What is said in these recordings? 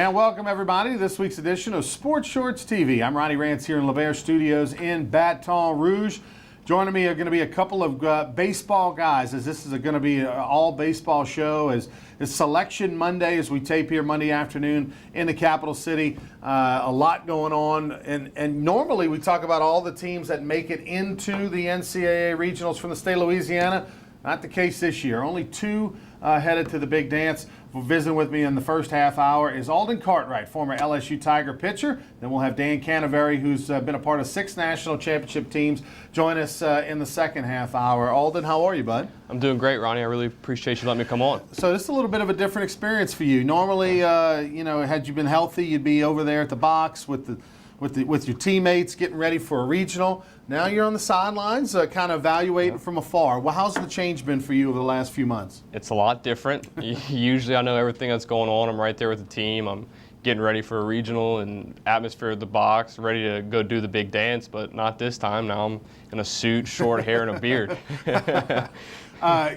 And welcome everybody to this week's edition of Sports Shorts TV. I'm Ronnie Rance here in LeVare Studios in Baton Rouge. Joining me are going to be a couple of baseball guys, as this is going to be an all baseball show. As it's Selection Monday, as we tape here Monday afternoon in the capital city. A lot going on, and normally we talk about all the teams that make it into the NCAA regionals from the state of Louisiana. Not the case this year. Only two headed to the big dance. Visiting with me in the first half hour is Alden Cartwright, former LSU Tiger pitcher. Then we'll have Dan Canaveri, who's been a part of 6 national championship teams, join us in the second half hour. Alden, how are you, bud? I'm doing great, Ronnie. I really appreciate you letting me come on. So this is a little bit of a different experience for you. Normally, had you been healthy, you'd be over there at the box with your teammates getting ready for a regional. Now you're on the sidelines, kind of evaluating from afar. Well, how's the change been for you over the last few months? It's a lot different. Usually I know everything that's going on. I'm right there with the team. I'm getting ready for a regional and atmosphere at the box, ready to go do the big dance, but not this time. Now I'm in a suit, short hair, and a beard.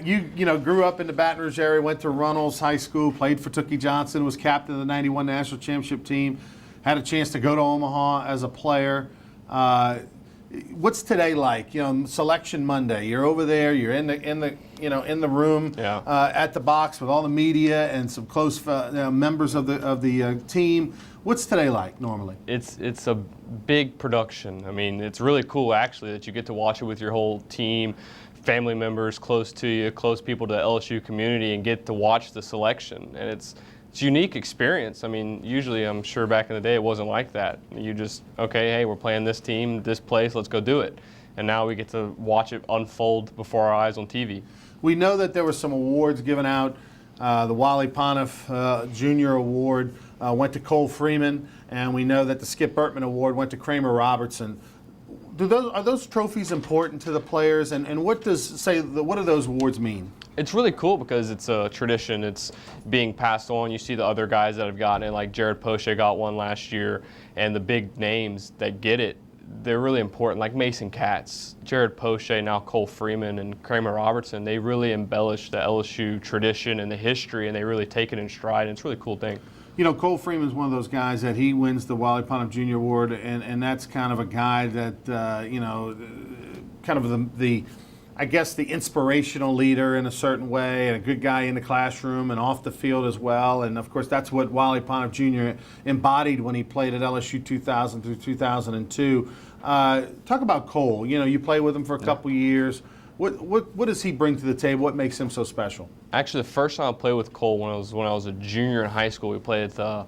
You grew up in the Baton Rouge area, went to Runnels High School, played for Tookie Johnson, was captain of the 91 national championship team, had a chance to go to Omaha as a player. What's today like? Selection Monday. You're over there. You're in the room at the box with all the media and some close members of the team. What's today like normally? It's a big production. I mean, it's really cool actually that you get to watch it with your whole team, family members close to you, close people to the LSU community, and get to watch the selection. And it's a unique experience. I mean, usually I'm sure back in the day it wasn't like that. You just, okay, hey, we're playing this team, this place, let's go do it. And now we get to watch it unfold before our eyes on TV. We know that there were some awards given out. The Wally Pontiff Jr. Award went to Cole Freeman, and we know that the Skip Bertman Award went to Kramer Robertson. Are those trophies important to the players, and what do those awards mean? It's really cool because it's a tradition. It's being passed on. You see the other guys that have gotten it, like Jared Poche got one last year, and the big names that get it, they're really important, like Mason Katz, Jared Poche, now Cole Freeman, and Kramer Robertson. They really embellish the LSU tradition and the history, and they really take it in stride, and it's a really cool thing. Cole Freeman's one of those guys that he wins the Wally Pontiff Jr. Award, and that's kind of a guy that, kind of I guess the inspirational leader in a certain way, and a good guy in the classroom and off the field as well. And of course, that's what Wally Pontiff Jr. embodied when he played at LSU 2000 through 2002. Talk about Cole. You played with him for a couple years. What does he bring to the table? What makes him so special? Actually, the first time I played with Cole when I was a junior in high school, we played at the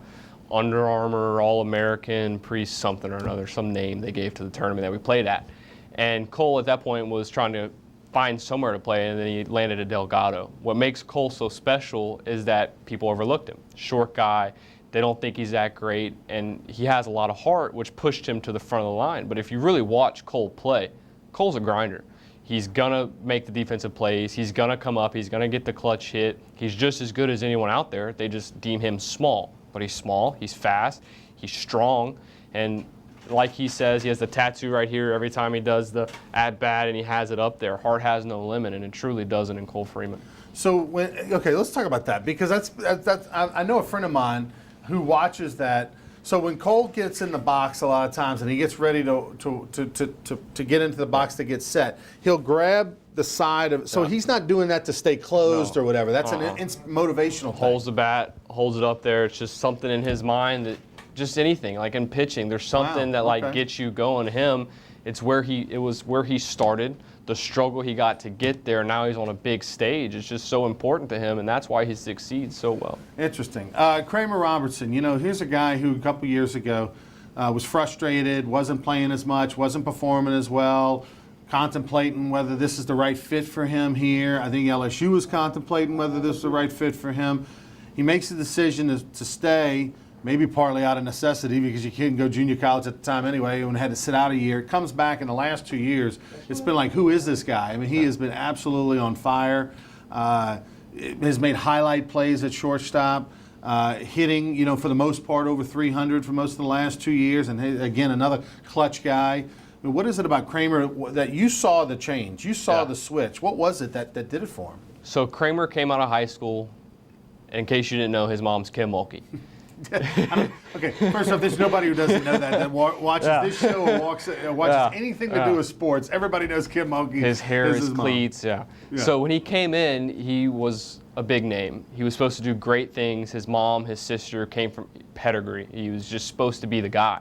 Under Armour All-American something or another, some name they gave to the tournament that we played at. And Cole at that point was trying to find somewhere to play, and then he landed at Delgado. What makes Cole so special is that people overlooked him. Short guy, they don't think he's that great, and he has a lot of heart, which pushed him to the front of the line. But if you really watch Cole play, Cole's a grinder. He's going to make the defensive plays. He's going to come up. He's going to get the clutch hit. He's just as good as anyone out there. They just deem him small. But he's small, he's fast, he's strong, and like he says, he has the tattoo right here every time he does the at-bat, and he has it up there. Heart has no limit, and it truly doesn't in Cole Freeman. So, let's talk about that, because I know a friend of mine who watches that. So when Cole gets in the box a lot of times and he gets ready to get into the box to get set, he'll grab the side of. So he's not doing that to stay closed or whatever. That's an motivational thing. Holds the bat, holds it up there. It's just something in his mind that. Just anything, like in pitching, there's something that gets you going. Him, it was where he started, the struggle he got to get there. Now he's on a big stage. It's just so important to him, and that's why he succeeds so well. Interesting. Kramer Robertson, here's a guy who a couple years ago was frustrated, wasn't playing as much, wasn't performing as well, contemplating whether this is the right fit for him here. I think LSU was contemplating whether this is the right fit for him. He makes a decision to stay. Maybe partly out of necessity, because you couldn't go junior college at the time anyway, and had to sit out a year. Comes back in the last 2 years. It's been like, who is this guy? I mean, he has been absolutely on fire. Has made highlight plays at shortstop, hitting, for the most part, over 300 for most of the last 2 years. And again, another clutch guy. I mean, what is it about Kramer that you saw the change? You saw the switch. What was it that did it for him? So Kramer came out of high school. In case you didn't know, his mom's Kim Mulkey. Okay, first off, there's nobody who doesn't know that watches this show or watches anything to do with sports. Everybody knows Kim Mulkey. His hair, is his mom. cleats, yeah. So when he came in, he was a big name. He was supposed to do great things. His mom, his sister came from pedigree. He was just supposed to be the guy.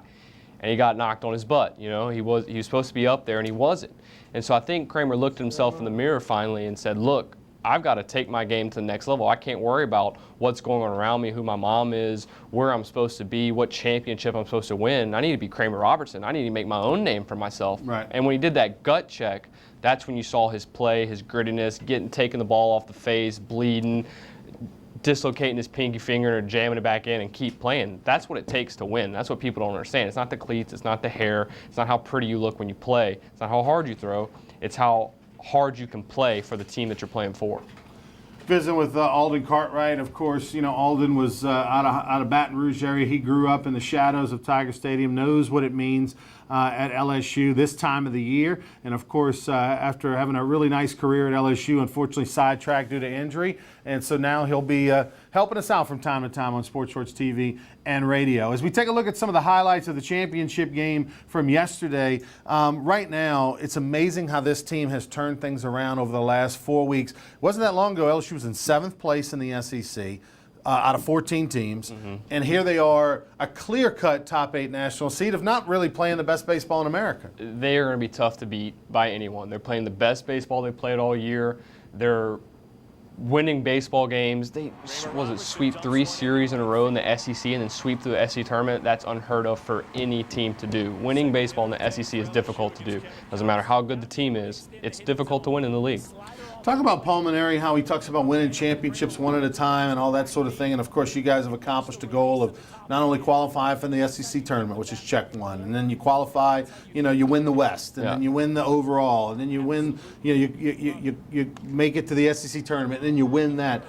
And he got knocked on his butt. You know, he was supposed to be up there, and he wasn't. And so I think Kramer looked at himself in the mirror finally and said, look, I've got to take my game to the next level. I can't worry about what's going on around me, who my mom is, where I'm supposed to be, what championship I'm supposed to win. I need to be Kramer Robertson. I need to make my own name for myself. Right. And when he did that gut check, that's when you saw his play, his grittiness, taking the ball off the face, bleeding, dislocating his pinky finger or jamming it back in and keep playing. That's what it takes to win. That's what people don't understand. It's not the cleats, it's not the hair, it's not how pretty you look when you play, it's not how hard you throw, it's how hard you can play for the team that you're playing for. Visiting with Alden Cartwright, of course. You know, Alden was out of Baton Rouge area. He grew up in the shadows of Tiger Stadium, knows what it means at LSU this time of the year. And of course, after having a really nice career at LSU, unfortunately sidetracked due to injury. And so now he'll be helping us out from time to time on Sports Shorts TV and radio. As we take a look at some of the highlights of the championship game from yesterday, right now it's amazing how this team has turned things around over the last 4 weeks. It wasn't that long ago, LSU was in 7th place in the SEC. Out of 14 teams, and here they are, a clear-cut top 8 national seed of not really playing the best baseball in America. They are going to be tough to beat by anyone. They're playing the best baseball they've played all year. They're winning baseball games. They sweep 3 series in a row in the SEC and then sweep through the SEC tournament. That's unheard of for any team to do. Winning baseball in the SEC is difficult to do. Doesn't matter how good the team is. It's difficult to win in the league. Talk about Pulmonary, how he talks about winning championships one at a time and all that sort of thing. And, of course, you guys have accomplished the goal of not only qualifying for the SEC tournament, which is check one, and then you qualify, you know, you win the West, and then you win the overall, and then you win, you know, you make it to the SEC tournament, and then you win that.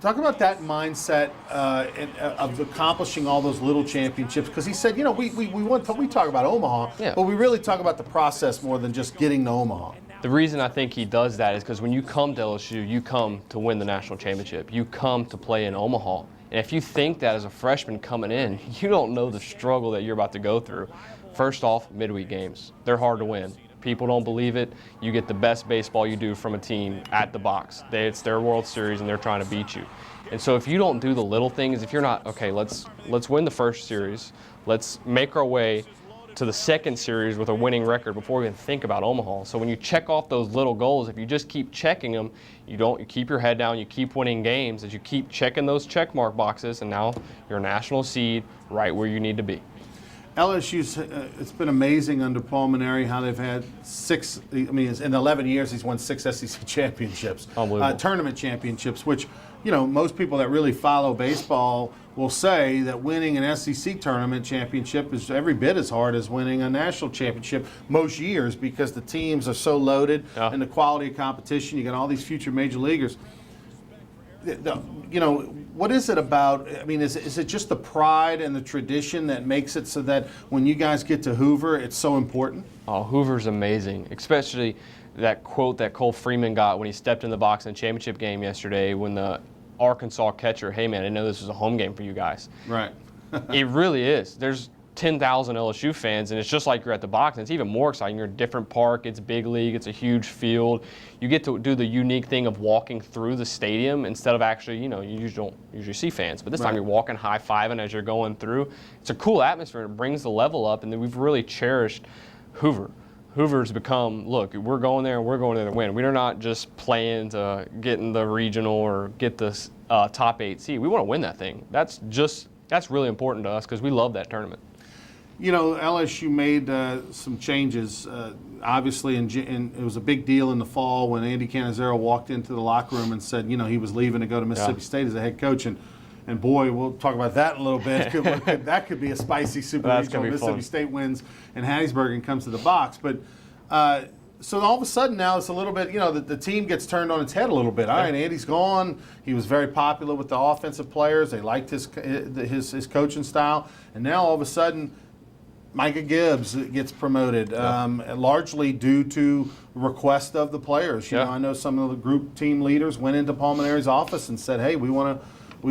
Talk about that mindset of accomplishing all those little championships, because he said, you know, we talk about Omaha, but we really talk about the process more than just getting to Omaha. The reason I think he does that is because when you come to LSU, you come to win the national championship. You come to play in Omaha. And if you think that as a freshman coming in, you don't know the struggle that you're about to go through. First off, midweek games. They're hard to win. People don't believe it. You get the best baseball you do from a team at the box. It's their World Series, and they're trying to beat you. And so if you don't do the little things, if you're not, okay, let's win the first series. Let's make our way to the second series with a winning record before we even think about Omaha. So when you check off those little goals, if you just keep checking them, you keep your head down, you keep winning games, as you keep checking those check mark boxes, and now you're a national seed right where you need to be. LSU's, it's been amazing under Pulmonary how they've had in 11 years he's won 6 SEC championships. Unbelievable. Tournament championships, which, you know, most people that really follow baseball will say that winning an SEC tournament championship is every bit as hard as winning a national championship most years, because the teams are so loaded and the quality of competition. You got all these future major leaguers. You know, what is it about? I mean, is it just the pride and the tradition that makes it so that when you guys get to Hoover, it's so important? Oh, Hoover's amazing, especially that quote that Cole Freeman got when he stepped in the box in the championship game yesterday when the Arkansas catcher, hey man, I didn't know this was a home game for you guys. Right. It really is. There's 10,000 LSU fans, and it's just like you're at the box, and it's even more exciting. You're in a different park, it's big league, it's a huge field. You get to do the unique thing of walking through the stadium instead of actually, you know, you don't usually see fans, but this time you're walking high-fiving as you're going through. It's a cool atmosphere, and it brings the level up, and then we've really cherished Hoover. Hoover's become, look, we're going there and we're going there to win. We're not just playing to get in the regional or get the top 8 seed. We want to win that thing. That's really important to us because we love that tournament. You know, LSU made some changes, obviously, and it was a big deal in the fall when Andy Cannizaro walked into the locker room and said, you know, he was leaving to go to Mississippi State as a head coach. And boy, we'll talk about that in a little bit. That could be a spicy Super Regional. Mississippi State wins and Hattiesburg and comes to the box. But so all of a sudden now it's a little bit, you know, the team gets turned on its head a little bit. All right, Andy's gone. He was very popular with the offensive players. They liked his coaching style. And now all of a sudden Micah Gibbs gets promoted, largely due to request of the players. You know, I know some of the group team leaders went into Pulmonary's office and said, hey, we want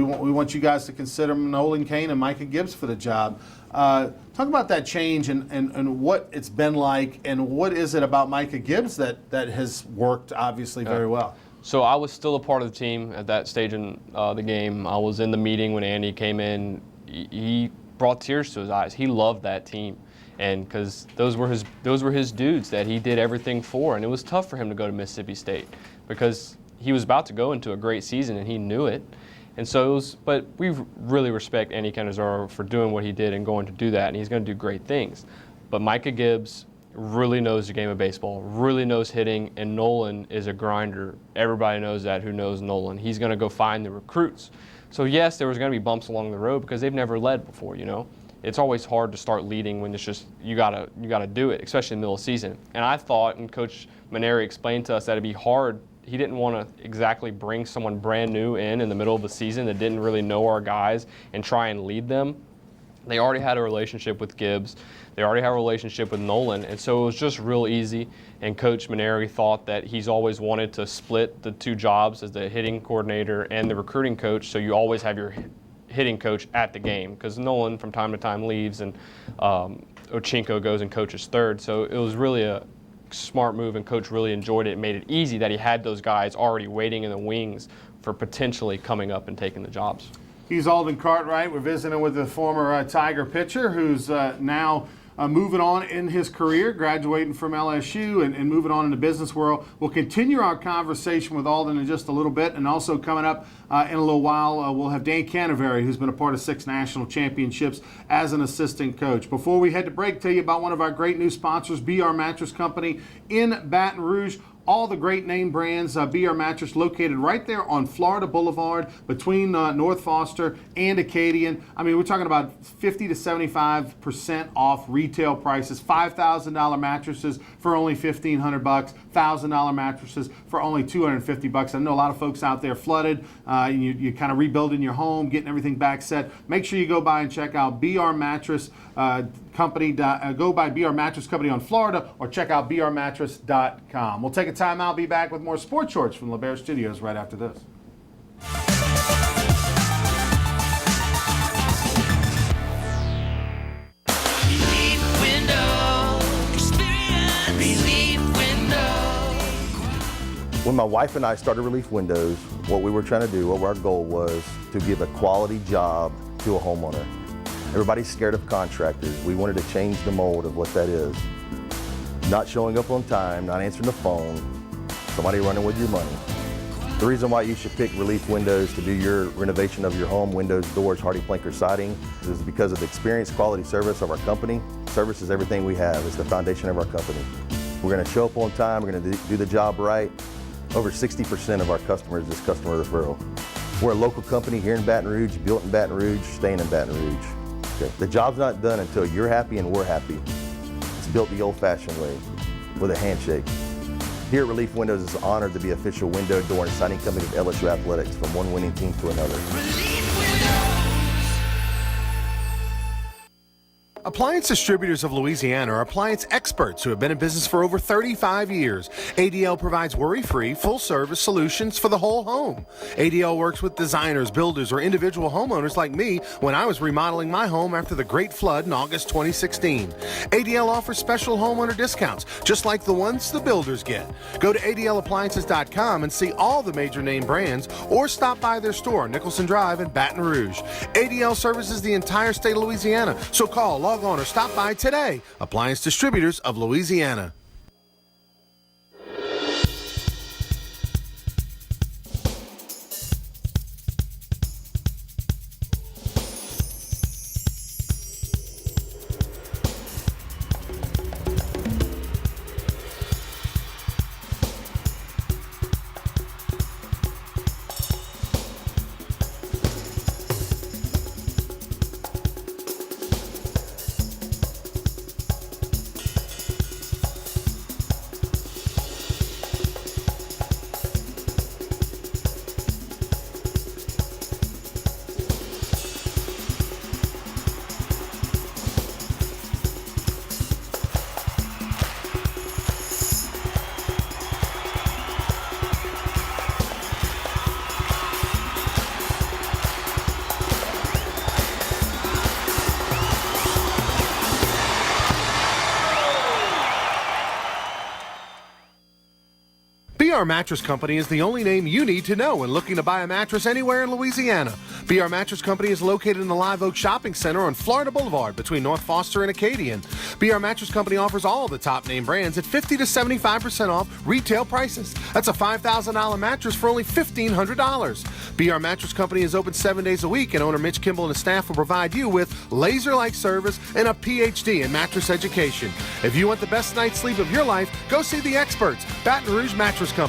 we want you guys to consider Nolan Cain and Micah Gibbs for the job. Talk about that change and what it's been like, and what is it about Micah Gibbs that has worked obviously very well. So I was still a part of the team at that stage in the game. I was in the meeting when Andy came in. He brought tears to his eyes. He loved that team, and because those were his dudes that he did everything for. And it was tough for him to go to Mississippi State because he was about to go into a great season and he knew it. And so it was, but we really respect Andy Cannizaro for doing what he did and going to do that, and he's going to do great things. But Micah Gibbs really knows the game of baseball, really knows hitting, and Nolan is a grinder. Everybody knows that who knows Nolan. He's going to go find the recruits. So yes, there was going to be bumps along the road because they've never led before, you know. It's always hard to start leading when it's just you gotta do it, especially in the middle of the season. And I thought, and Coach Maneri explained to us that it'd be hard. He didn't want to exactly bring someone brand new in the middle of the season that didn't really know our guys and try and lead them. They already had a relationship with Gibbs. They already have a relationship with Nolan, and so it was just real easy. And Coach Maneri thought that he's always wanted to split the two jobs as the hitting coordinator and the recruiting coach, so you always have your hitting coach at the game, because Nolan from time to time leaves and Ochinko goes and coaches third. So it was really a smart move, and Coach really enjoyed it. It made it easy that he had those guys already waiting in the wings for potentially coming up and taking the jobs. He's Alden Cartwright. We're visiting with the former Tiger pitcher who's now moving on in his career, graduating from LSU and moving on in the business world. We'll continue our conversation with Alden in just a little bit, and also coming up in a little while, we'll have Dan Canaveri, who's been a part of 6 national championships as an assistant coach. Before we head to break, tell you about one of our great new sponsors, BR Mattress Company in Baton Rouge. All the great name brands, BR Mattress, located right there on Florida Boulevard between North Foster and Acadian. I mean, we're talking about 50 to 75% off retail prices. $5,000 mattresses for only $1,500. $1,000 mattresses for only $250. I know a lot of folks out there flooded. You're kind of rebuilding your home, getting everything back set. Make sure you go by and check out BR Mattress Company. Go by BR Mattress Company on Florida, or check out brmattress.com. We'll take a time out. Be back with more Sports Shorts from LeBaire Studios right after this. When my wife and I started Relief Windows, what we were trying to do, what our goal was to give a quality job to a homeowner. Everybody's scared of contractors. We wanted to change the mold of what that is. Not showing up on time, not answering the phone, somebody running with your money. The reason why you should pick Relief Windows to do your renovation of your home, windows, doors, hardy plank, or siding, is because of the experience, quality service of our company. Service is everything we have. It's the foundation of our company. We're going to show up on time. We're going to do the job right. Over 60% of our customers is customer referral. We're a local company here in Baton Rouge, built in Baton Rouge, staying in Baton Rouge. Okay. The job's not done until you're happy and we're happy. It's built the old-fashioned way, with a handshake. Here at Relief Windows is honored to be official window, door, and siding company of LSU Athletics, from one winning team to another. Appliance Distributors of Louisiana are appliance experts who have been in business for over 35 years. ADL provides worry-free, full-service solutions for the whole home. ADL works with designers, builders, or individual homeowners like me when I was remodeling my home after the Great Flood in August 2016. ADL offers special homeowner discounts, just like the ones the builders get. Go to ADLappliances.com and see all the major name brands, or stop by their store, Nicholson Drive in Baton Rouge. ADL services the entire state of Louisiana, so call, log on, or stop by today. Appliance Distributors of Louisiana. BR Mattress Company is the only name you need to know when looking to buy a mattress anywhere in Louisiana. BR Mattress Company is located in the Live Oak Shopping Center on Florida Boulevard between North Foster and Acadian. BR Mattress Company offers all the top name brands at 50 to 75% off retail prices. That's a $5,000 mattress for only $1,500. BR Mattress Company is open 7 days a week, and owner Mitch Kimball and his staff will provide you with laser-like service and a PhD in mattress education. If you want the best night's sleep of your life, go see the experts, Baton Rouge Mattress Company.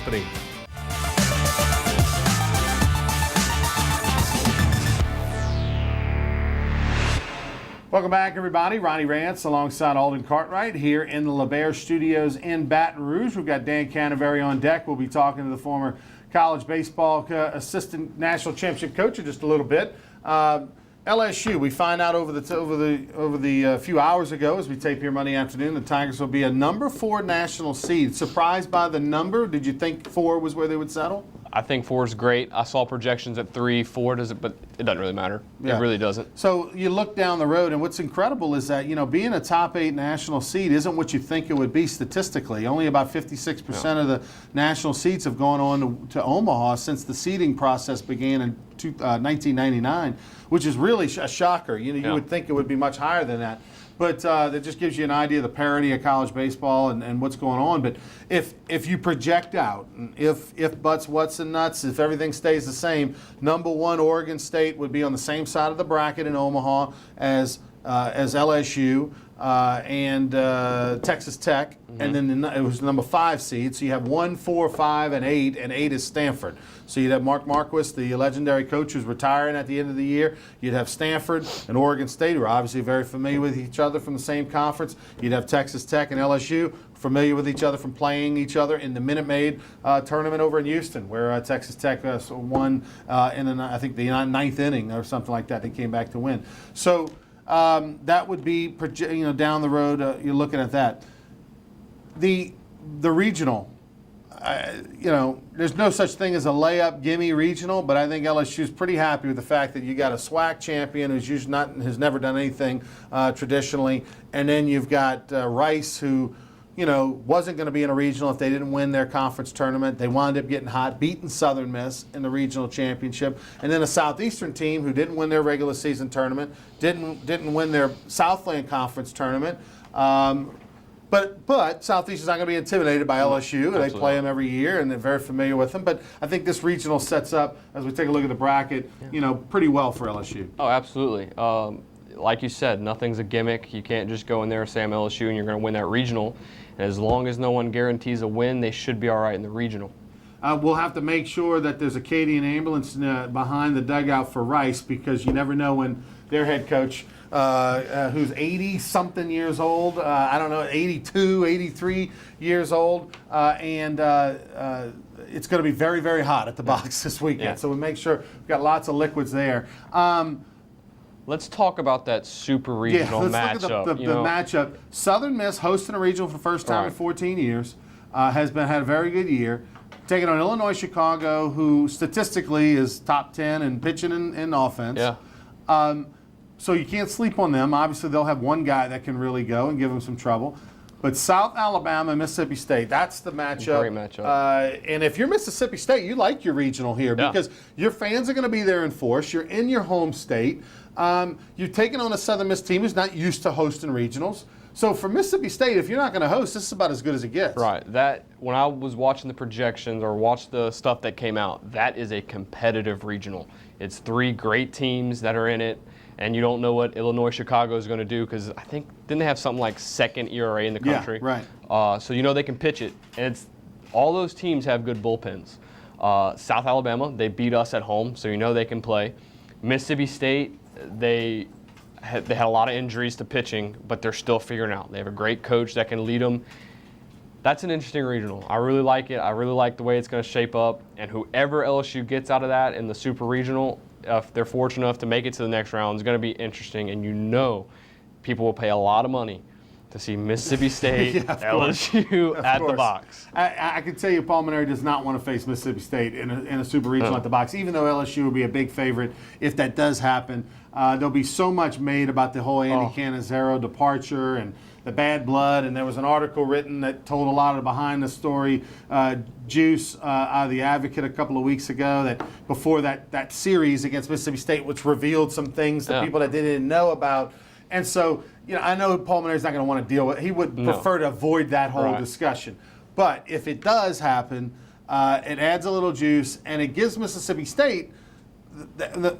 Welcome back, everybody. Ronnie Rance alongside Alden Cartwright here in the LeBaire Studios in Baton Rouge. We've got Dan Canaveri on deck. We'll be talking to the former college baseball assistant national championship coach in just a little bit. LSU, we find out over the few hours ago as we tape here Monday afternoon, the Tigers will be a number 4 national seed. Surprised by the number? Did you think 4 was where they would settle? I think 4 is great. I saw projections at 3, 4 doesn't, but it doesn't really matter. Yeah. It really doesn't. So you look down the road, and what's incredible is that, being a top 8 national seed isn't what you think it would be statistically. Only about 56% of the national seeds have gone on to Omaha since the seeding process began in 1999, which is really a shocker. You would think it would be much higher than that. But that just gives you an idea of the parity of college baseball and what's going on. But if you project out, if buts, whats, and nuts, if everything stays the same, number 1 Oregon State would be on the same side of the bracket in Omaha as LSU and Texas Tech, and then it was number 5 seed. So you have 1, 4, 5, and 8 is Stanford. So you'd have Mark Marquis, the legendary coach who's retiring at the end of the year. You'd have Stanford and Oregon State, who are obviously very familiar with each other from the same conference. You'd have Texas Tech and LSU, familiar with each other from playing each other in the Minute Maid tournament over in Houston, where Texas Tech won in, I think, the 9th inning or something like that. They came back to win. So that would be, down the road, you're looking at that. The regional, there's no such thing as a layup gimme regional, but I think LSU's pretty happy with the fact that you got a SWAC champion who's has never done anything traditionally, and then you've got Rice, who wasn't going to be in a regional if they didn't win their conference tournament. They wound up getting hot, beating Southern Miss in the regional championship, and then a Southeastern team who didn't win their regular season tournament, didn't win their Southland Conference tournament. But Southeastern's not going to be intimidated by LSU. Absolutely. They play them every year, and they're very familiar with them. But I think this regional sets up, as we take a look at the bracket, pretty well for LSU. Oh, absolutely. Like you said, nothing's a gimmick. You can't just go in there and say I'm LSU and you're going to win that regional. And as long as no one guarantees a win, they should be all right in the regional. We'll have to make sure that there's a Acadian ambulance behind the dugout for Rice, because you never know when their head coach, who's 80-something years old, 82, 83 years old, and it's going to be very, very hot at the box this weekend. Yeah. So we'll make sure we've got lots of liquids there. Let's talk about that super regional matchup. Look at the matchup. Southern Miss hosting a regional for the first time in 14 years, had a very good year. Taking on Illinois Chicago, who statistically is top 10 in pitching and offense. Yeah. So you can't sleep on them. Obviously, they'll have one guy that can really go and give them some trouble. But South Alabama and Mississippi State, that's the matchup. Great matchup. And if you're Mississippi State, you like your regional here because your fans are going to be there in force. You're in your home state. You're taking on a Southern Miss team who's not used to hosting regionals. So for Mississippi State, if you're not going to host, this is about as good as it gets. Right. When I was watching the projections or watched the stuff that came out, that is a competitive regional. It's 3 great teams that are in it. And you don't know what Illinois Chicago is going to do, because I think, didn't they have something like 2nd ERA in the country? Yeah, right. So they can pitch it. And all those teams have good bullpens. South Alabama, they beat us at home, so they can play. Mississippi State, they had a lot of injuries to pitching, but they're still figuring out. They have a great coach that can lead them. That's an interesting regional. I really like it. I really like the way it's going to shape up. And whoever LSU gets out of that in the super regional, if they're fortunate enough to make it to the next round, is going to be interesting. And people will pay a lot of money to see Mississippi State, LSU at the box. I can tell you Paul Mainieri does not want to face Mississippi State in a super regional at the box, even though LSU will be a big favorite if that does happen. There'll be so much made about the whole Andy Cannizaro departure and the bad blood, and there was an article written that told a lot of behind the story juice out of the Advocate a couple of weeks ago, that before that series against Mississippi State, which revealed some things to people that they didn't know about. And so, I know Paul Mainieri's not going to want to deal with it. He would prefer to avoid that whole discussion. But if it does happen, it adds a little juice, and it gives Mississippi State,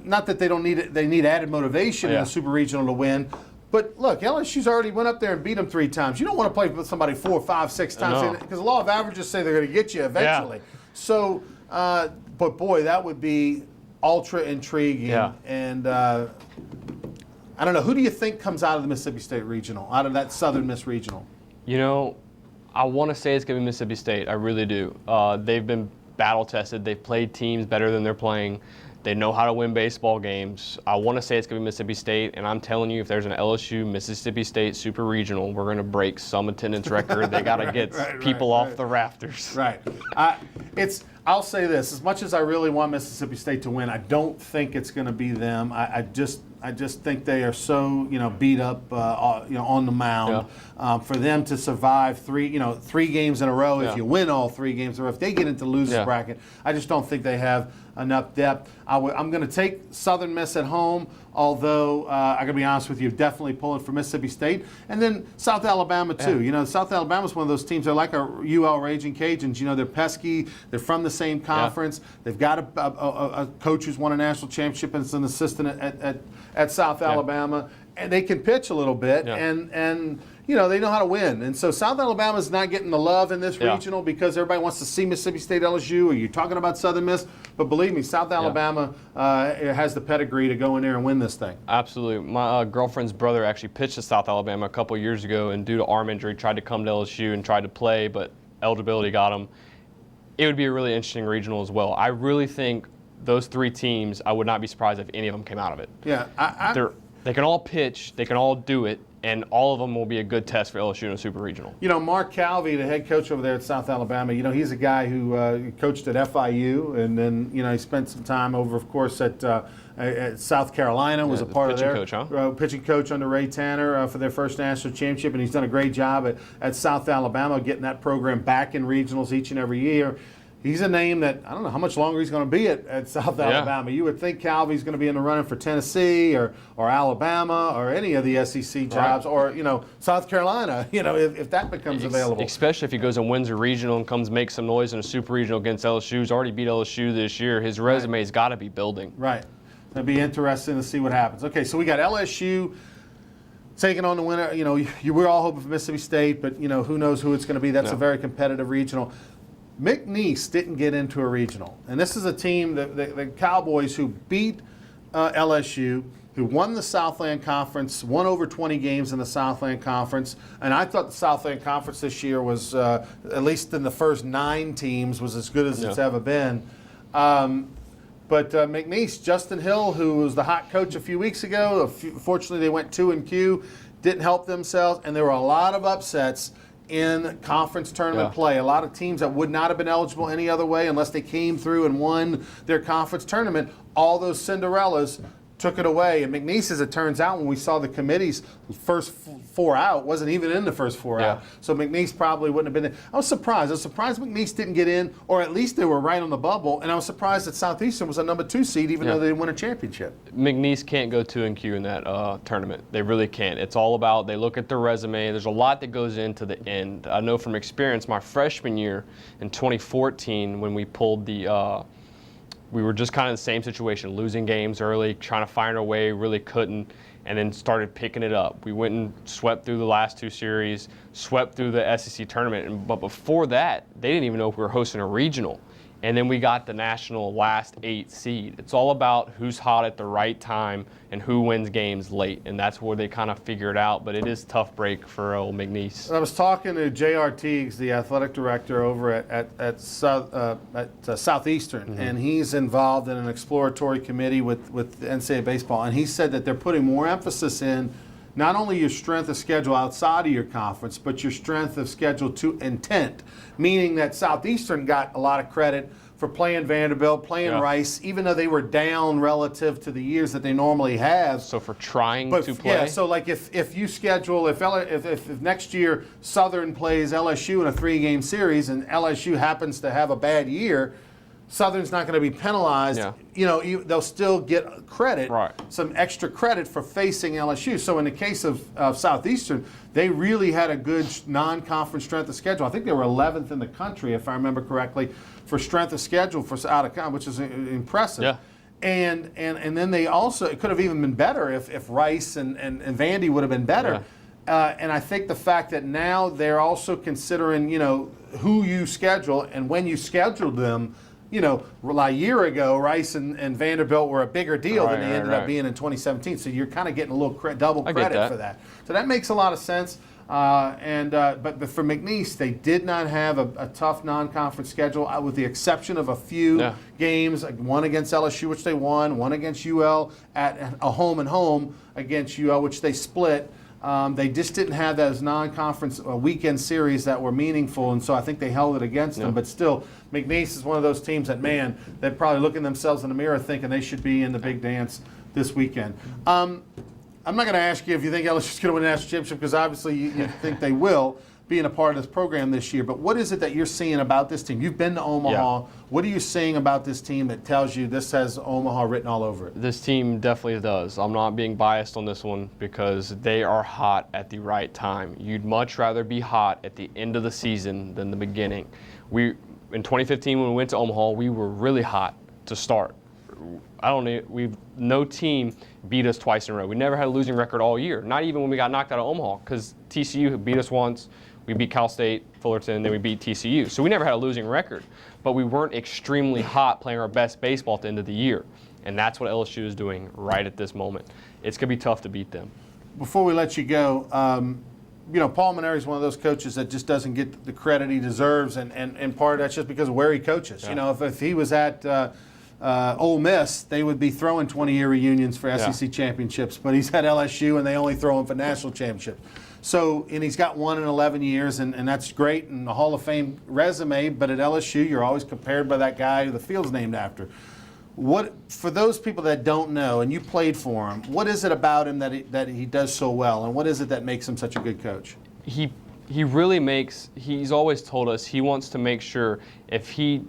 not that they don't need it, they need added motivation in the Super Regional to win. But look, LSU's already went up there and beat them 3 times. You don't want to play with somebody 4, 5, 6 times because the law of averages say they're going to get you eventually. So, but boy, that would be ultra intriguing. And I don't know, who do you think comes out of the Mississippi State Regional, out of that Southern Miss Regional? I want to say it's going to be Mississippi State. I really do. They've been battle tested. They've played teams better than they're playing. They know how to win baseball games. I want to say it's going to be Mississippi State, and I'm telling you, if there's an LSU Mississippi State Super Regional, we're going to break some attendance record. They got to get people off the rafters. Right. I'll say this: as much as I really want Mississippi State to win, I don't think it's going to be them. I just think they are so beat up on the mound. For them to survive 3 games in a row, if you win all 3 games in a row, if they get into losers bracket, I just don't think they have enough depth. I'm going to take Southern Miss at home, although I got to be honest with you, definitely pulling for Mississippi State, and then South Alabama too. South Alabama is one of those teams. They're like our UL Raging Cajuns. They're pesky. They're from the same conference. They've got a coach who's won a national championship and is an assistant at South Alabama, and they can pitch a little bit, and they know how to win. And so South Alabama's not getting the love in this regional because everybody wants to see Mississippi State, LSU, or you're talking about Southern Miss. But believe me, South Alabama has the pedigree to go in there and win this thing. Absolutely. My girlfriend's brother actually pitched to South Alabama a couple years ago, and due to arm injury, tried to come to LSU and tried to play, but eligibility got him. It would be a really interesting regional as well. I really think those 3 teams, I would not be surprised if any of them came out of it. Yeah. They can all pitch, they can all do it, and all of them will be a good test for LSU in a Super Regional. Mark Calvey, the head coach over there at South Alabama, he's a guy who coached at FIU, and then, he spent some time over, of course, at South Carolina, was a part of their pitching coach, huh? Pitching coach under Ray Tanner for their first national championship, and he's done a great job at South Alabama getting that program back in regionals each and every year. He's a name that I don't know how much longer he's going to be at South Alabama. You would think Calvey's going to be in the running for Tennessee or Alabama or any of the SEC jobs, or South Carolina. If that becomes available. Especially if he goes and wins a regional and comes make some noise in a Super Regional against LSU. He's already beat LSU this year. His resume's got to be building. Right. It'll be interesting to see what happens. Okay, so we got LSU taking on the winner. We're all hoping for Mississippi State, but who knows who it's going to be. That's a very competitive regional. McNeese didn't get into a regional, and this is a team, the Cowboys, who beat LSU, who won the Southland Conference, won over 20 games in the Southland Conference, and I thought the Southland Conference this year was, at least in the first 9 teams, was as good as it's ever been. But McNeese, Justin Hill, who was the hot coach a few weeks ago, fortunately they went 2-Q, didn't help themselves, and there were a lot of upsets in conference tournament play. A lot of teams that would not have been eligible any other way unless they came through and won their conference tournament. All those Cinderellas took it away. And McNeese, as it turns out, when we saw the committee's first 4 out, wasn't even in the first 4 out. So McNeese probably wouldn't have been there. I was surprised. McNeese didn't get in, or at least they were right on the bubble. And I was surprised that Southeastern was a number 2 seed, even though they didn't win a championship. McNeese can't go 2-Q in that tournament. They really can't. It's all about, they look at their resume. There's a lot that goes into the end. I know from experience, my freshman year in 2014, when we pulled the we were just kind of in the same situation, losing games early, trying to find our way, really couldn't, and then started picking it up. We went and swept through the last 2 series, swept through the SEC tournament, but before that, they didn't even know if we were hosting a regional. And then we got the national last 8 seed. It's all about who's hot at the right time and who wins games late, and that's where they kind of figure it out. But it is a tough break for old McNeese. I was talking to J.R. Teagues, the athletic director over at Southeastern, and he's involved in an exploratory committee with NCAA baseball, and he said that they're putting more emphasis in not only your strength of schedule outside of your conference, but your strength of schedule to intent, meaning that Southeastern got a lot of credit for playing Vanderbilt, playing Yeah. Rice, even though they were down relative to the years that they normally have. So for trying But to play, yeah, so like if you schedule if next year Southern plays LSU in a 3-game series and LSU happens to have a bad year, Southern's not going to be penalized. Yeah. You know, they'll still get credit, Right. some extra credit for facing LSU. So in the case of Southeastern, they really had a good non-conference strength of schedule. I think they were 11th in the country, if I remember correctly, for strength of schedule for out of conference, which is impressive. Yeah. And then they also, it could have even been better if Rice and Vandy would have been better. And I think the fact that now they're also considering, you know, who you schedule and when you scheduled them. You know, a year ago, Rice and Vanderbilt were a bigger deal than they ended up being in 2017. So you're kind of getting a little double credit for that. So that makes a lot of sense. But for McNeese, they did not have a tough non-conference schedule, with the exception of a few games. One against LSU, which they won. One against UL at a home and home against UL, which they split. They just didn't have those non-conference weekend series that were meaningful, and so I think they held it against them. But still, McNeese is one of those teams that, man, they're probably looking themselves in the mirror thinking they should be in the big dance this weekend. I'm not going to ask you if you think LSU's going to win the national championship, because obviously you think they will, being a part of this program this year. But what is it that you're seeing about this team? You've been to Omaha. Yeah. What are you seeing about this team that tells you this has Omaha written all over it? This team definitely does. I'm not being biased on this one because they are hot at the right time. You'd much rather be hot at the end of the season than the beginning. In 2015, when we went to Omaha, we were really hot to start. No team beat us twice in a row. We never had a losing record all year, not even when we got knocked out of Omaha, because TCU beat us once. We beat Cal State, Fullerton, then we beat TCU. So we never had a losing record, but we weren't extremely hot playing our best baseball at the end of the year. And that's what LSU is doing right at this moment. It's going to be tough to beat them. Before we let you go, you know, Paul Mainieri is one of those coaches that just doesn't get the credit he deserves, and part of that's just because of where he coaches. Yeah. You know, if he was at Ole Miss, they would be throwing 20-year reunions for SEC championships, but he's at LSU and they only throw him for national championships. So, and he's got 1 in 11 years, and that's great, and the Hall of Fame resume, but at LSU, you're always compared by that guy who the field's named after. What, for those people that don't know, and you played for him, what is it about him that he does so well, and what is it that makes him such a good coach? He really makes, he's always told us he wants to make sure if he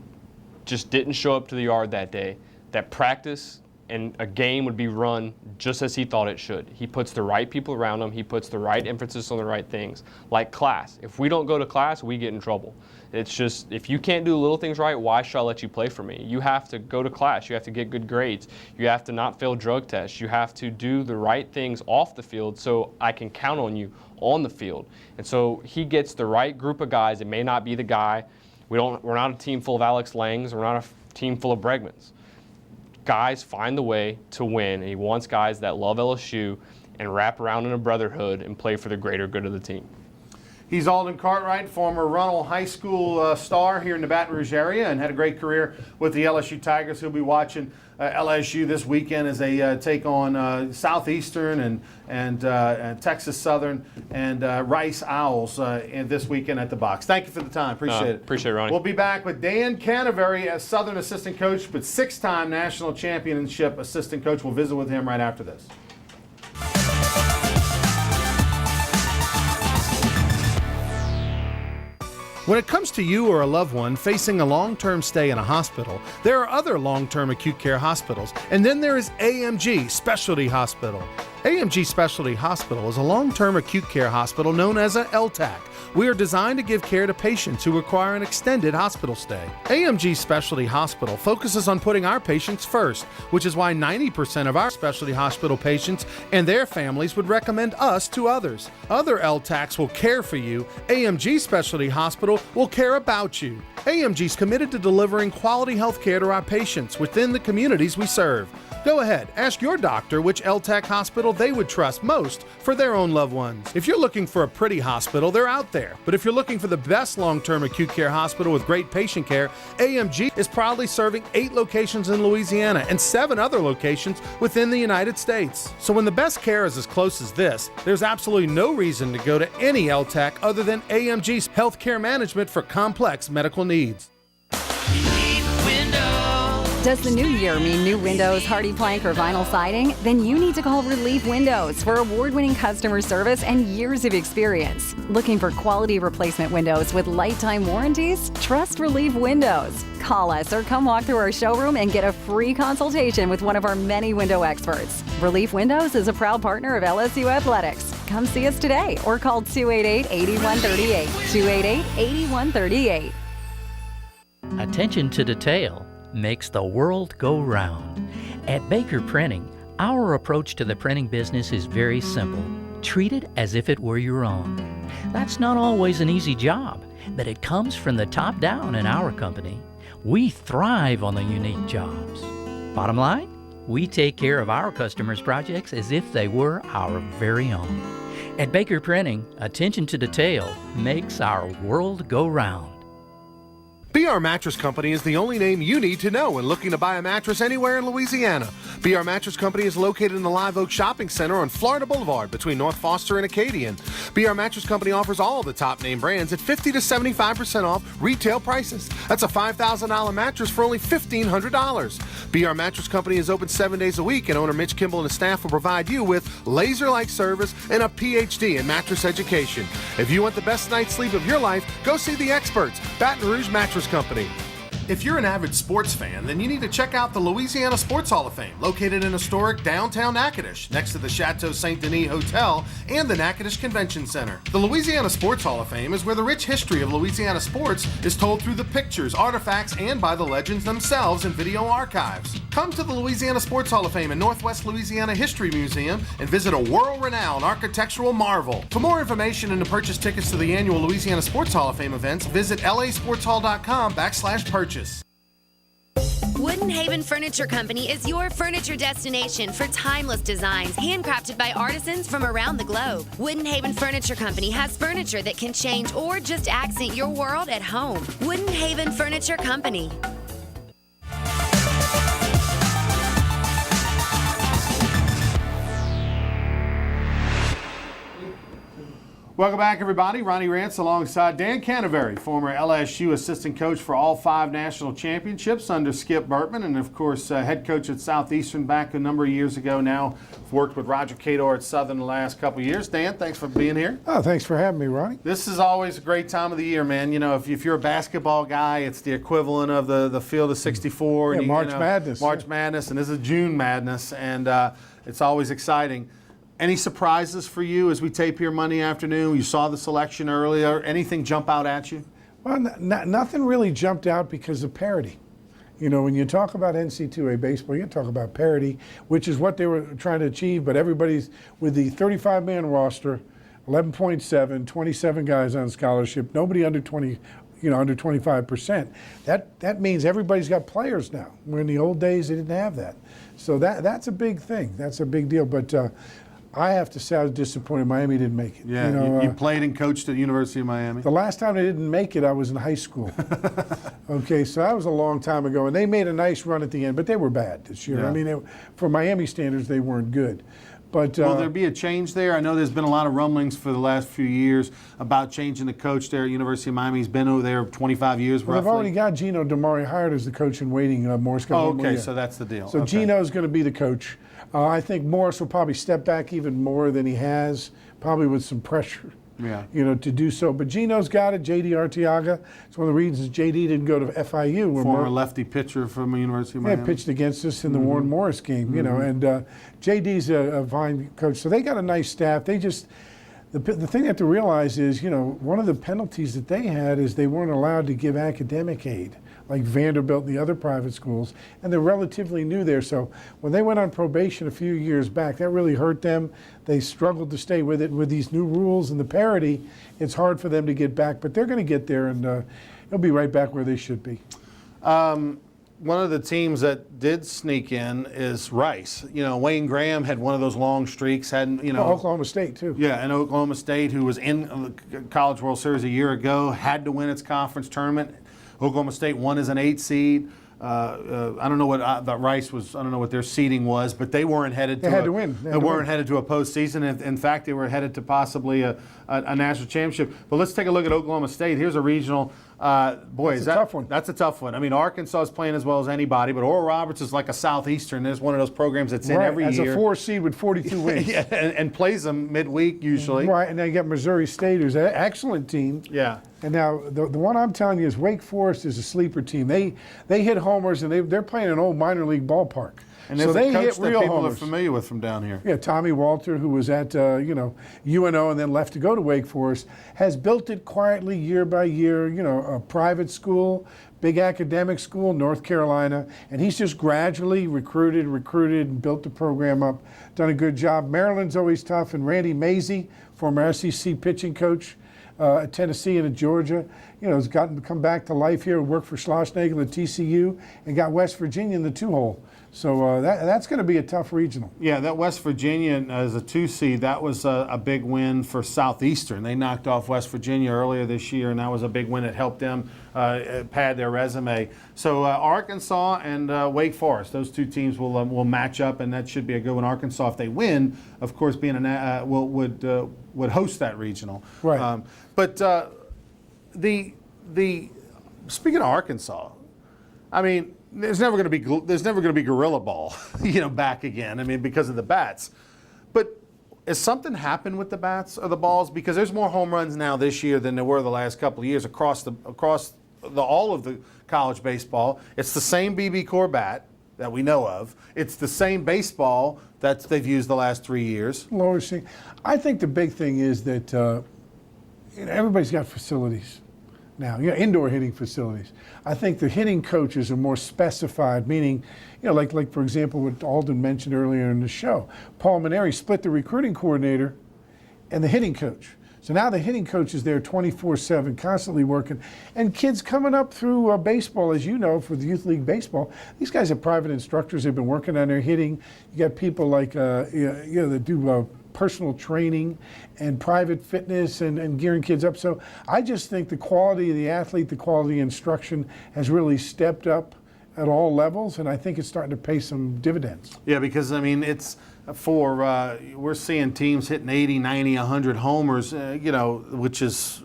just didn't show up to the yard that day, that practice and a game would be run just as he thought it should. He puts the right people around him. He puts the right emphasis on the right things, like class. If we don't go to class, we get in trouble. It's just, if you can't do little things right, why should I let you play for me? You have to go to class. You have to get good grades. You have to not fail drug tests. You have to do the right things off the field so I can count on you on the field. And so he gets the right group of guys. It may not be the guy. We're not a team full of Alex Langs. We're not a team full of Bregmans. Guys find the way to win, and he wants guys that love LSU and wrap around in a brotherhood and play for the greater good of the team. He's Alden Cartwright, former Runnell High School star here in the Baton Rouge area, and had a great career with the LSU Tigers. He'll be watching LSU this weekend as they take on Southeastern and Texas Southern and Rice Owls this weekend at the Box. Thank you for the time. Appreciate it. Appreciate it, Ronnie. We'll be back with Dan Canterbury as Southern assistant coach, but 6-time national championship assistant coach. We'll visit with him right after this. When it comes to you or a loved one facing a long-term stay in a hospital, there are other long-term acute care hospitals, and then there is AMG Specialty Hospital. AMG Specialty Hospital is a long-term acute care hospital known as a LTAC. We are designed to give care to patients who require an extended hospital stay. AMG Specialty Hospital focuses on putting our patients first, which is why 90% of our specialty hospital patients and their families would recommend us to others. Other LTACs will care for you. AMG Specialty Hospital will care about you. AMG is committed to delivering quality health care to our patients within the communities we serve. Go ahead, ask your doctor which LTAC hospital they would trust most for their own loved ones. If you're looking for a pretty hospital, they're out there. But if you're looking for the best long-term acute care hospital with great patient care, AMG is proudly serving 8 locations in Louisiana and 7 other locations within the United States. So when the best care is as close as this, there's absolutely no reason to go to any LTAC other than AMG's healthcare management for complex medical needs. When Does the new year mean new windows, hardy plank, or vinyl siding? Then you need to call Relief Windows for award-winning customer service and years of experience. Looking for quality replacement windows with lifetime warranties? Trust Relief Windows. Call us or come walk through our showroom and get a free consultation with one of our many window experts. Relief Windows is a proud partner of LSU Athletics. Come see us today or call 288-8138. 288-8138. Attention to detail makes the world go round. At Baker Printing, our approach to the printing business is very simple. Treat it as if it were your own. That's not always an easy job, but it comes from the top down in our company. We thrive on the unique jobs. Bottom line, we take care of our customers' projects as if they were our very own. At Baker Printing, attention to detail makes our world go round. BR Mattress Company is the only name you need to know when looking to buy a mattress anywhere in Louisiana. BR Mattress Company is located in the Live Oak Shopping Center on Florida Boulevard between North Foster and Acadian. BR Mattress Company offers all the top name brands at 50 to 75% off retail prices. That's a $5,000 mattress for only $1,500. BR Mattress Company is open 7 days a week, and owner Mitch Kimball and his staff will provide you with laser-like service and a PhD in mattress education. If you want the best night's sleep of your life, go see the experts, Baton Rouge Mattress Company. If you're an avid sports fan, then you need to check out the Louisiana Sports Hall of Fame, located in historic downtown Natchitoches, next to the Chateau St. Denis Hotel and the Natchitoches Convention Center. The Louisiana Sports Hall of Fame is where the rich history of Louisiana sports is told through the pictures, artifacts, and by the legends themselves in video archives. Come to the Louisiana Sports Hall of Fame and Northwest Louisiana History Museum and visit a world-renowned architectural marvel. For more information and to purchase tickets to the annual Louisiana Sports Hall of Fame events, visit lasportshall.com/purchase. Wooden Haven Furniture Company is your furniture destination for timeless designs handcrafted by artisans from around the globe. Wooden Haven Furniture Company has furniture that can change or just accent your world at home. Wooden Haven Furniture Company. Welcome back, everybody. Ronnie Rance alongside Dan Canterbury, former LSU assistant coach for all 5 national championships under Skip Bertman, and of course head coach at Southeastern back a number of years ago now. Worked with Roger Cador at Southern the last couple of years. Dan, thanks for being here. Oh, thanks for having me, Ronnie. This is always a great time of the year, man. You know, if you're a basketball guy, it's the equivalent of the Field of 64. Yeah, and March Madness. March Madness, and this is June Madness, and it's always exciting. Any surprises for you as we tape here Monday afternoon? You saw the selection earlier. Anything jump out at you? Well, nothing really jumped out because of parity. You know, when you talk about NC2A baseball, you talk about parity, which is what they were trying to achieve, but everybody's with the 35-man roster, 11.7, 27 guys on scholarship, nobody under 20, under 25%. That means everybody's got players now. Where in the old days they didn't have that. So that's a big thing. That's a big deal. But I have to say I was disappointed Miami didn't make it. Yeah, you played and coached at the University of Miami. The last time they didn't make it, I was in high school. Okay, so that was a long time ago, and they made a nice run at the end, but they were bad this year. Yeah. I mean, for Miami standards, they weren't good. But will there be a change there? I know there's been a lot of rumblings for the last few years about changing the coach there at University of Miami. He's been over there 25 years, well, roughly. they've already got Gino DeMari hired as the coach in waiting. Morris got Oh, one more okay, year. so that's the deal. So okay. Gino's going to be the coach. I think Morris will probably step back even more than he has, probably with some pressure, Yeah. to do so. But Gino's got it. J.D. Arteaga. It's one of the reasons J.D. didn't go to FIU. where Former lefty pitcher from the University of Miami. pitched against us in the Warren Morris game, and J.D.'s a fine coach. So they got a nice staff. They just, the thing you have to realize is, one of the penalties that they had is they weren't allowed to give academic aid, like Vanderbilt and the other private schools, and they're relatively new there. So when they went on probation a few years back, that really hurt them. They struggled to stay with it. With these new rules and the parity, it's hard for them to get back, but they're going to get there, and they'll be right back where they should be. One of the teams that did sneak in is Rice. Wayne Graham had one of those long streaks. Oklahoma State, too. Yeah, and Oklahoma State, who was in the College World Series a year ago, had to win its conference tournament. Oklahoma State won as an 8 seed. I don't know what the Rice was. I don't know what their seeding was, but they weren't headed. They had to win. They weren't headed to a postseason. In fact, they were headed to possibly a national championship. But let's take a look at Oklahoma State. Here's a regional Boy, That's is a that tough one. That's a tough one. I mean, Arkansas is playing as well as anybody, but Oral Roberts is like a Southeastern. There's one of those programs that's in Right, every as year. a 4 seed with 42 wins. Yeah, and plays them midweek usually. Right, and then you got Missouri State, who's an excellent team. Yeah. And now the one I'm telling you is Wake Forest is a sleeper team. They hit homers, and they're playing an old minor league ballpark. And so there's they a coach hit that real people homers. are familiar with from down here. Yeah, Tommy Walter, who was at UNO and then left to go to Wake Forest, has built it quietly year by year. A private school, big academic school, North Carolina, and he's just gradually recruited, and built the program up. Done a good job. Maryland's always tough, and Randy Mazey, former SEC pitching coach at Tennessee and at Georgia, has come back to life here. Worked for Schlossnagle at TCU and got West Virginia in the 2-hole. So that's going to be a tough regional. Yeah, that West Virginia as a 2 seed, that was a big win for Southeastern. They knocked off West Virginia earlier this year, and that was a big win that helped them pad their resume. So Arkansas and Wake Forest, those 2 teams will match up, and that should be a good one. Arkansas, if they win, of course, being would host that regional. Right. But the speaking of Arkansas, I mean, there's never going to be gorilla ball, back again. I mean, because of the bats. But has something happened with the bats or the balls? Because there's more home runs now this year than there were the last couple of years across all of the college baseball. It's the same BB Core bat that we know of. It's the same baseball that they've used the last 3 years. Lower seeing. I think the big thing is that everybody's got facilities now, indoor hitting facilities. I think the hitting coaches are more specified, meaning, like for example, what Alden mentioned earlier in the show. Paul Maneri split the recruiting coordinator and the hitting coach. So now the hitting coach is there 24/7, constantly working. And kids coming up through baseball, as you know, for the Youth League Baseball, these guys are private instructors. They've been working on their hitting. You got people like, that do personal training and private fitness and gearing kids up. So I just think the quality of the athlete, the quality of instruction has really stepped up at all levels, and I think it's starting to pay some dividends. Yeah, because, I mean, it's we're seeing teams hitting 80, 90, 100 homers, which is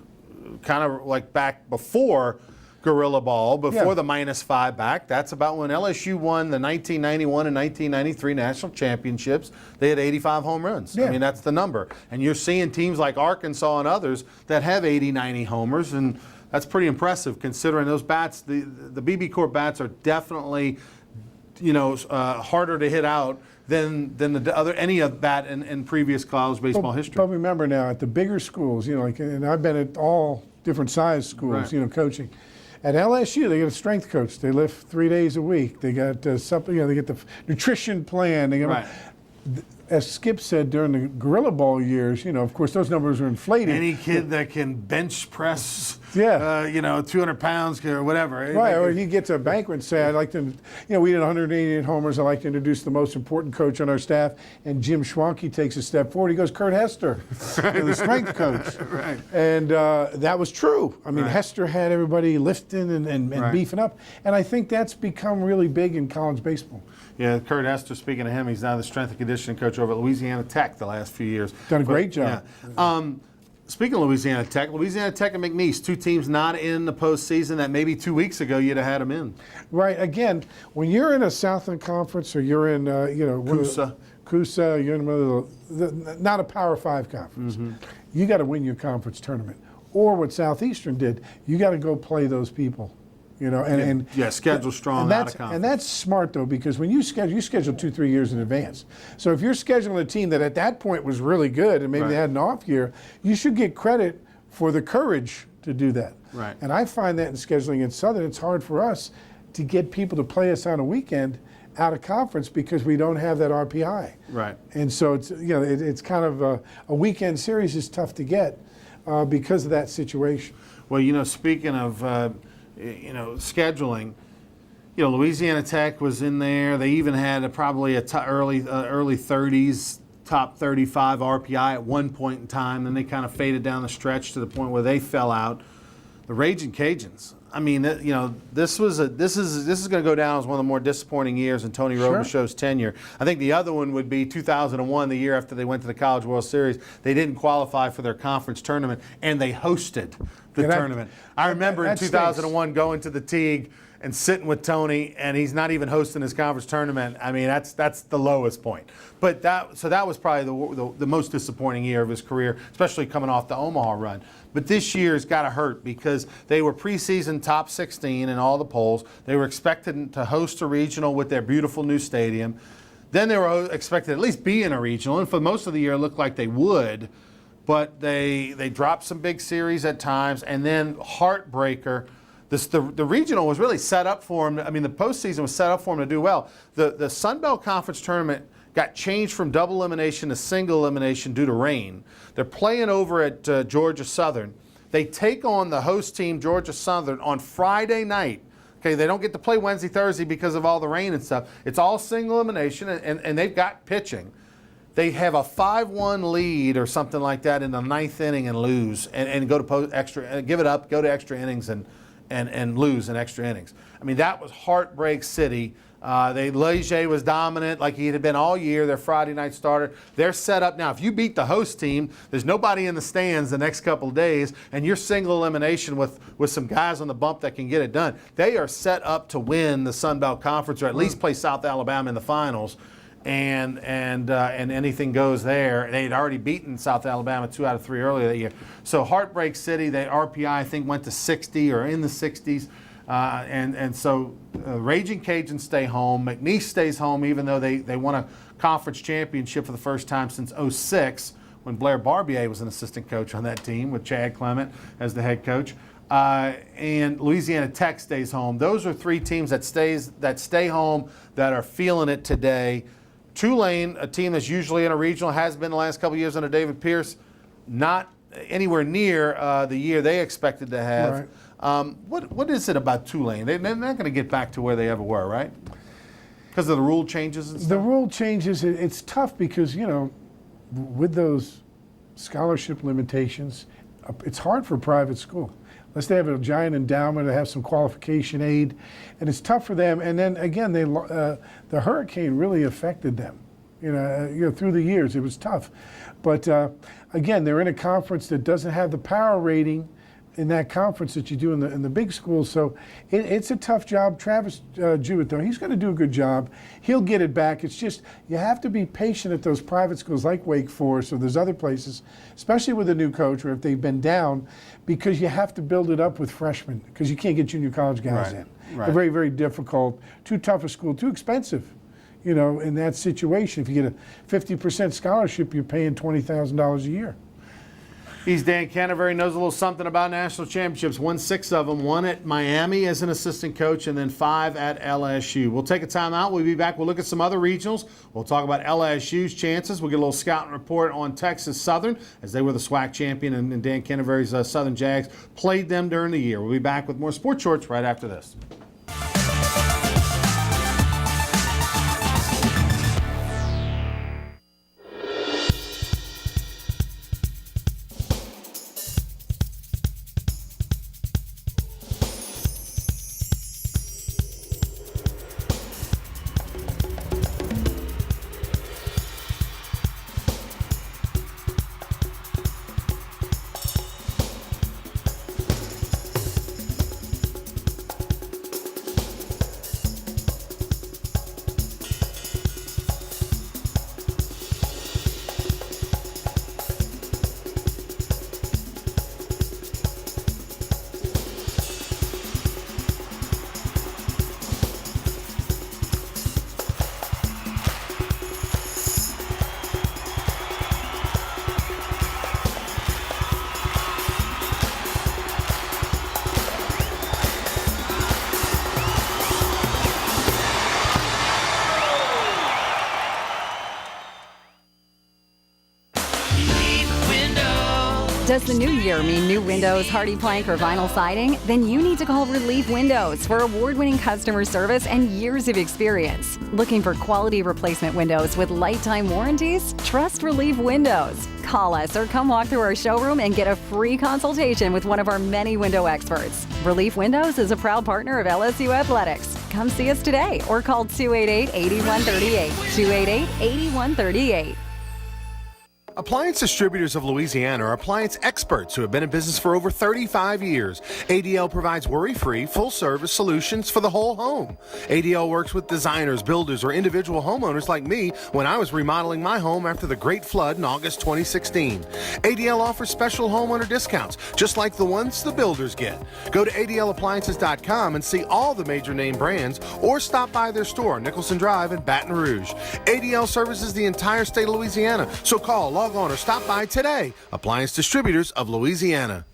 kind of like back before Gorilla Ball, before the -5 back. That's about when LSU won the 1991 and 1993 national championships. They had 85 home runs. Yeah. I mean, that's the number. And you're seeing teams like Arkansas and others that have 80, 90 homers, and that's pretty impressive considering those bats. The BB Core bats are definitely, harder to hit out than any of that in previous college baseball history. But remember now, at the bigger schools, and I've been at all different size schools, Right. Coaching. At LSU, they got a strength coach. They lift 3 days a week. They got something. They get the nutrition plan. They got, Right. As Skip said during the Gorilla Ball years, of course those numbers are inflated. Any kid that can bench press, 200 pounds or whatever. Right, or he gets a banquet and say, I'd like to, we did 188 homers. I'd like to introduce the most important coach on our staff. And Jim Schwanke takes a step forward. He goes, Kurt Hester, the strength coach. Right. And that was true. I mean, Right. Hester had everybody lifting and Right. beefing up. And I think that's become really big in college baseball. Yeah, Kurt Hester, speaking of him, he's now the strength and conditioning coach over at Louisiana Tech the last few years. Done a great job. Yeah. Speaking of Louisiana Tech and McNeese, 2 teams not in the postseason that maybe 2 weeks ago you'd have had them in. Right. Again, when you're in a Southland Conference or you're in, CUSA, you're in not a Power 5 conference. Mm-hmm. You got to win your conference tournament. Or what Southeastern did, you got to go play those people. Schedule strong out of conference. And that's smart though, because when you schedule 2-3 years in advance. So if you're scheduling a team that at that point was really good and maybe they had an off year, you should get credit for the courage to do that. Right. And I find that in scheduling at Southern, it's hard for us to get people to play us on a weekend out of conference because we don't have that RPI. Right. And so it's it's kind of a weekend series is tough to get because of that situation. Well, speaking of scheduling, Louisiana Tech was in there. They even had probably early 30s, top 35 RPI at one point in time. Then they kind of faded down the stretch to the point where they fell out. The Raging Cajuns, I mean, this is going to go down as one of the more disappointing years in Tony Robichaux's tenure. I think the other one would be 2001, the year after they went to the College World Series. They didn't qualify for their conference tournament, and they hosted the tournament. I remember in 2001 going to the Teague and sitting with Tony, and he's not even hosting his conference tournament. I mean, that's the lowest point. But that was probably the most disappointing year of his career, especially coming off the Omaha run. But this year's got to hurt because they were preseason top 16 in all the polls. They were expected to host a regional with their beautiful new stadium. Then they were expected to at least be in a regional, and for most of the year it looked like they would. But they dropped some big series at times, and then heartbreaker. The regional was really set up for them. I mean, the postseason was set up for them to do well. The Sun Belt Conference tournament got changed from double elimination to single elimination due to rain. They're playing over at Georgia Southern. They take on the host team, Georgia Southern, on Friday night. Okay, they don't get to play Wednesday, Thursday because of all the rain and stuff. It's all single elimination, and they've got pitching. They have a 5-1 lead or something like that in the ninth inning and lose, and go to extra, give it up, go to extra innings and lose in extra innings. I mean, that was heartbreak city. Leger was dominant like he had been all year, their Friday night starter. They're set up now. If you beat the host team, there's nobody in the stands the next couple of days, and you're single elimination with some guys on the bump that can get it done. They are set up to win the Sun Belt Conference, or at least play South Alabama in the finals. And anything goes there. They had already beaten South Alabama 2 out of 3 earlier that year. So heartbreak city. The RPI I think went to 60 or in the 60s, and so Raging Cajuns stay home. McNeese stays home even though they won a conference championship for the first time since '06 when Blair Barbier was an assistant coach on that team with Chad Clement as the head coach. And Louisiana Tech stays home. Those are 3 teams that stay home that are feeling it today. Tulane, a team that's usually in a regional, has been the last couple of years under David Pierce, not anywhere near the year they expected to have. Right. What is it about Tulane? They're not going to get back to where they ever were, right? Because of the rule changes and stuff? The rule changes, it's tough because, with those scholarship limitations, it's hard for a private school. Unless they have a giant endowment or have some qualification aid, and it's tough for them. And then again, the hurricane really affected them. Through the years, it was tough. But again, they're in a conference that doesn't have the power rating in that conference that you do in the big schools. So it's a tough job. Travis Jewett, though, he's going to do a good job. He'll get it back. It's just you have to be patient at those private schools like Wake Forest or there's other places, especially with a new coach or if they've been down, because you have to build it up with freshmen because you can't get junior college guys in. Right. They're very, very difficult, too tough a school, too expensive. In that situation, if you get a 50% scholarship, you're paying $20,000 a year. He's Dan Canterbury, knows a little something about national championships. Won 6 of them, 1 at Miami as an assistant coach, and then 5 at LSU. We'll take a time out. We'll be back. We'll look at some other regionals. We'll talk about LSU's chances. We'll get a little scouting report on Texas Southern, as they were the SWAC champion, and Dan Canterbury's Southern Jags played them during the year. We'll be back with more Sports Shorts right after this. Does the new year mean new windows, hardy plank, or vinyl siding? Then you need to call Relief Windows for award-winning customer service and years of experience. Looking for quality replacement windows with lifetime warranties? Trust Relief Windows. Call us or come walk through our showroom and get a free consultation with one of our many window experts. Relief Windows is a proud partner of LSU Athletics. Come see us today or call 288-8138. 288-8138. Appliance Distributors of Louisiana are appliance experts who have been in business for over 35 years. ADL provides worry-free, full-service solutions for the whole home. ADL works with designers, builders, or individual homeowners like me when I was remodeling my home after the Great Flood in August 2016. ADL offers special homeowner discounts, just like the ones the builders get. Go to ADLappliances.com and see all the major name brands, or stop by their store on Nicholson Drive in Baton Rouge. ADL services the entire state of Louisiana, so call, log on, or stop by today. Appliance Distributors of Louisiana.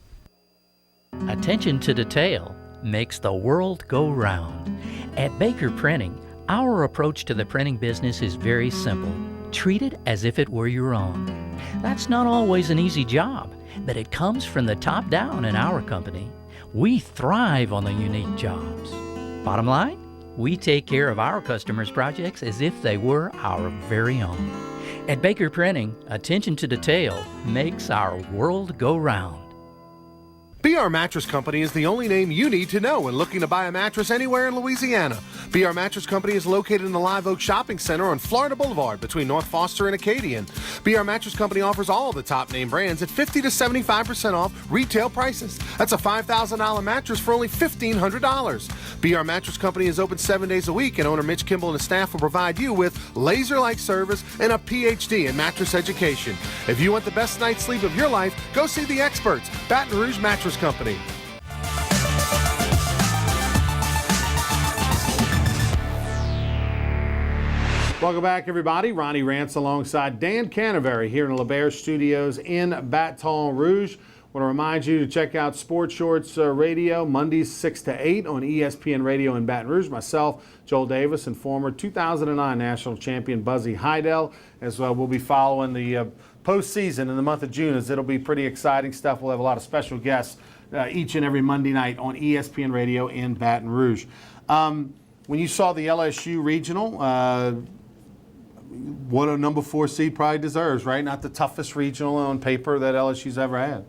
Attention to detail makes the world go round. At Baker Printing, our approach to the printing business is very simple. Treat it as if it were your own. That's not always an easy job, but it comes from the top down in our company. We thrive on the unique jobs. Bottom line, we take care of our customers' projects as if they were our very own. At Baker Printing, attention to detail makes our world go round. BR Mattress Company is the only name you need to know when looking to buy a mattress anywhere in Louisiana. BR Mattress Company is located in the Live Oak Shopping Center on Florida Boulevard between North Foster and Acadian. BR Mattress Company offers all the top name brands at 50 to 75% off retail prices. That's a $5,000 mattress for only $1,500. BR Mattress Company is open 7 days a week, and owner Mitch Kimball and his staff will provide you with laser-like service and a PhD in mattress education. If you want the best night's sleep of your life, go see the experts, Baton Rouge Mattress Company. Welcome back, everybody. Ronnie Rance alongside Dan Canterbury here in the LeBaire Studios in Baton Rouge. Want to remind you to check out Sports Shorts Radio Mondays 6 to 8 on ESPN Radio in Baton Rouge. Myself, Joel Davis, and former 2009 national champion Buzzy Heidel. As well, we'll be following the postseason in the month of June, as it'll be pretty exciting stuff. We'll have a lot of special guests each and every Monday night on ESPN Radio in Baton Rouge. When you saw the LSU regional, what a number 4 seed probably deserves, right? Not the toughest regional on paper that LSU's ever had.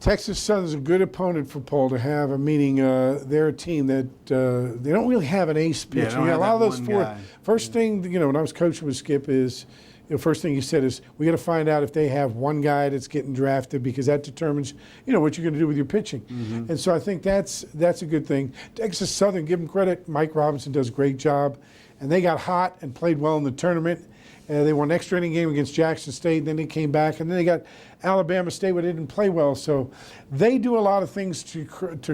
Texas Southern's a good opponent for Paul to have, meaning they're a team that they don't really have an ace pitcher. Yeah, a lot of those guy. First thing, when I was coaching with Skip is, first thing he said is, we got to find out if they have one guy that's getting drafted, because that determines, what you're going to do with your pitching. Mm-hmm. And so I think that's a good thing. Texas Southern, give them credit. Mike Robinson does a great job. And they got hot and played well in the tournament. They won an extra inning game against Jackson State, and then they came back, and then they got Alabama State, where they didn't play well. So they do a lot of things to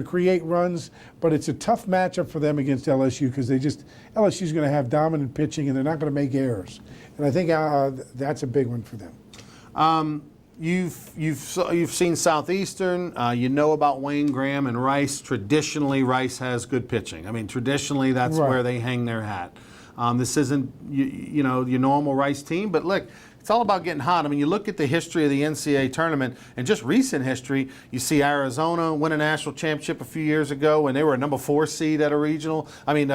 create runs, but it's a tough matchup for them against LSU, because LSU's going to have dominant pitching, and they're not going to make errors. And I think that's a big one for them. You've seen Southeastern. You know about Wayne Graham and Rice. Traditionally, Rice has good pitching. I mean, traditionally, that's Right. where they hang their hat. This isn't your normal Rice team, but look, it's all about getting hot. I mean, you look at the history of the NCAA tournament, and just recent history, you see Arizona win a national championship a few years ago, and they were a number 4 seed at a regional. I mean,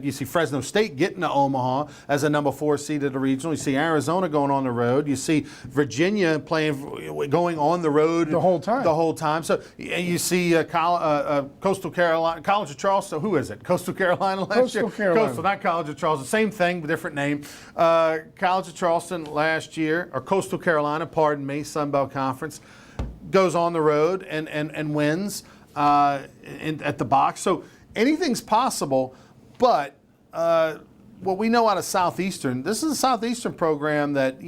you see Fresno State getting to Omaha as a number 4 seed at a regional. You see Arizona going on the road. You see Virginia going on the road The whole time. So you see Coastal Carolina, College of Charleston. Who is it? Coastal Carolina last year? Coastal Carolina. Coastal, not College of Charleston. Same thing, but different name. College of Charleston last year, or Coastal Carolina, pardon me, Sun Belt Conference, goes on the road and wins at the box. So anything's possible, but what we know out of Southeastern, this is a Southeastern program that,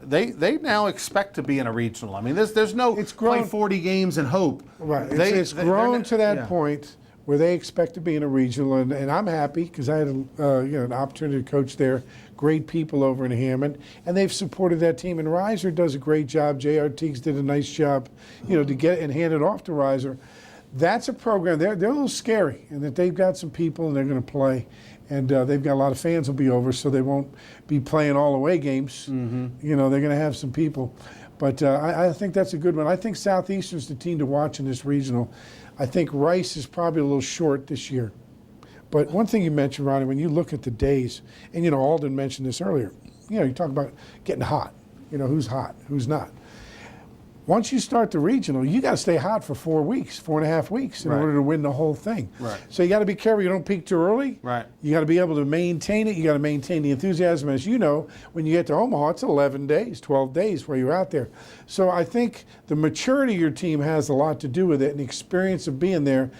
they now expect to be in a regional. I mean, there's no play 40 games and hope. Right. It's grown to that point where they expect to be in a regional, and I'm happy, because I had an opportunity to coach there. Great people over in Hammond, and they've supported that team. And Reiser does a great job. J.R. Teagues did a nice job, to get and hand it off to Reiser. That's a program. They're a little scary, and that they've got some people and they're going to play, and they've got a lot of fans will be over, so they won't be playing all away games. Mm-hmm. They're going to have some people. But I think that's a good one. I think Southeastern's the team to watch in this regional. I think Rice is probably a little short this year. But one thing you mentioned, Ronnie, when you look at the days, and Alden mentioned this earlier, you talk about getting hot. Who's hot, who's not. Once you start the regional, you got to stay hot for 4 weeks, 4.5 weeks in order to win the whole thing. Right. So you got to be careful you don't peak too early. Right. You got to be able to maintain it. You got to maintain the enthusiasm. As you know, when you get to Omaha, it's 11 days, 12 days where you're out there. So I think the maturity of your team has a lot to do with it, and the experience of being there.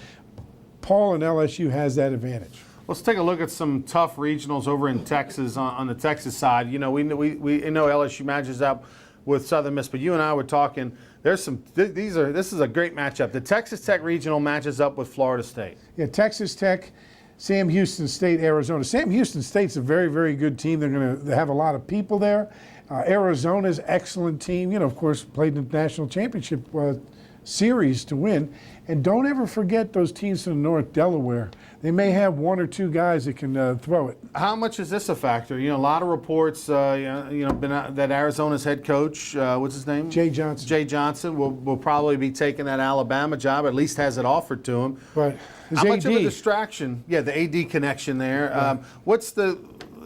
Paul and LSU has that advantage. Let's take a look at some tough regionals over in Texas on the Texas side. We know LSU matches up with Southern Miss, but you and I were talking. This is a great matchup. The Texas Tech regional matches up with Florida State. Yeah, Texas Tech, Sam Houston State, Arizona. Sam Houston State's a very, very good team. They're going to have a lot of people there. Arizona's excellent team. Of course, played in the national championship series to win. And don't ever forget those teams from the north, Delaware. They may have 1 or 2 guys that can throw it. How much is this a factor? A lot of reports, that Arizona's head coach, what's his name? Jay Johnson. Jay Johnson will probably be taking that Alabama job, at least has it offered to him. Right. His How much AD. of a distraction? Yeah, the AD connection there. Yeah.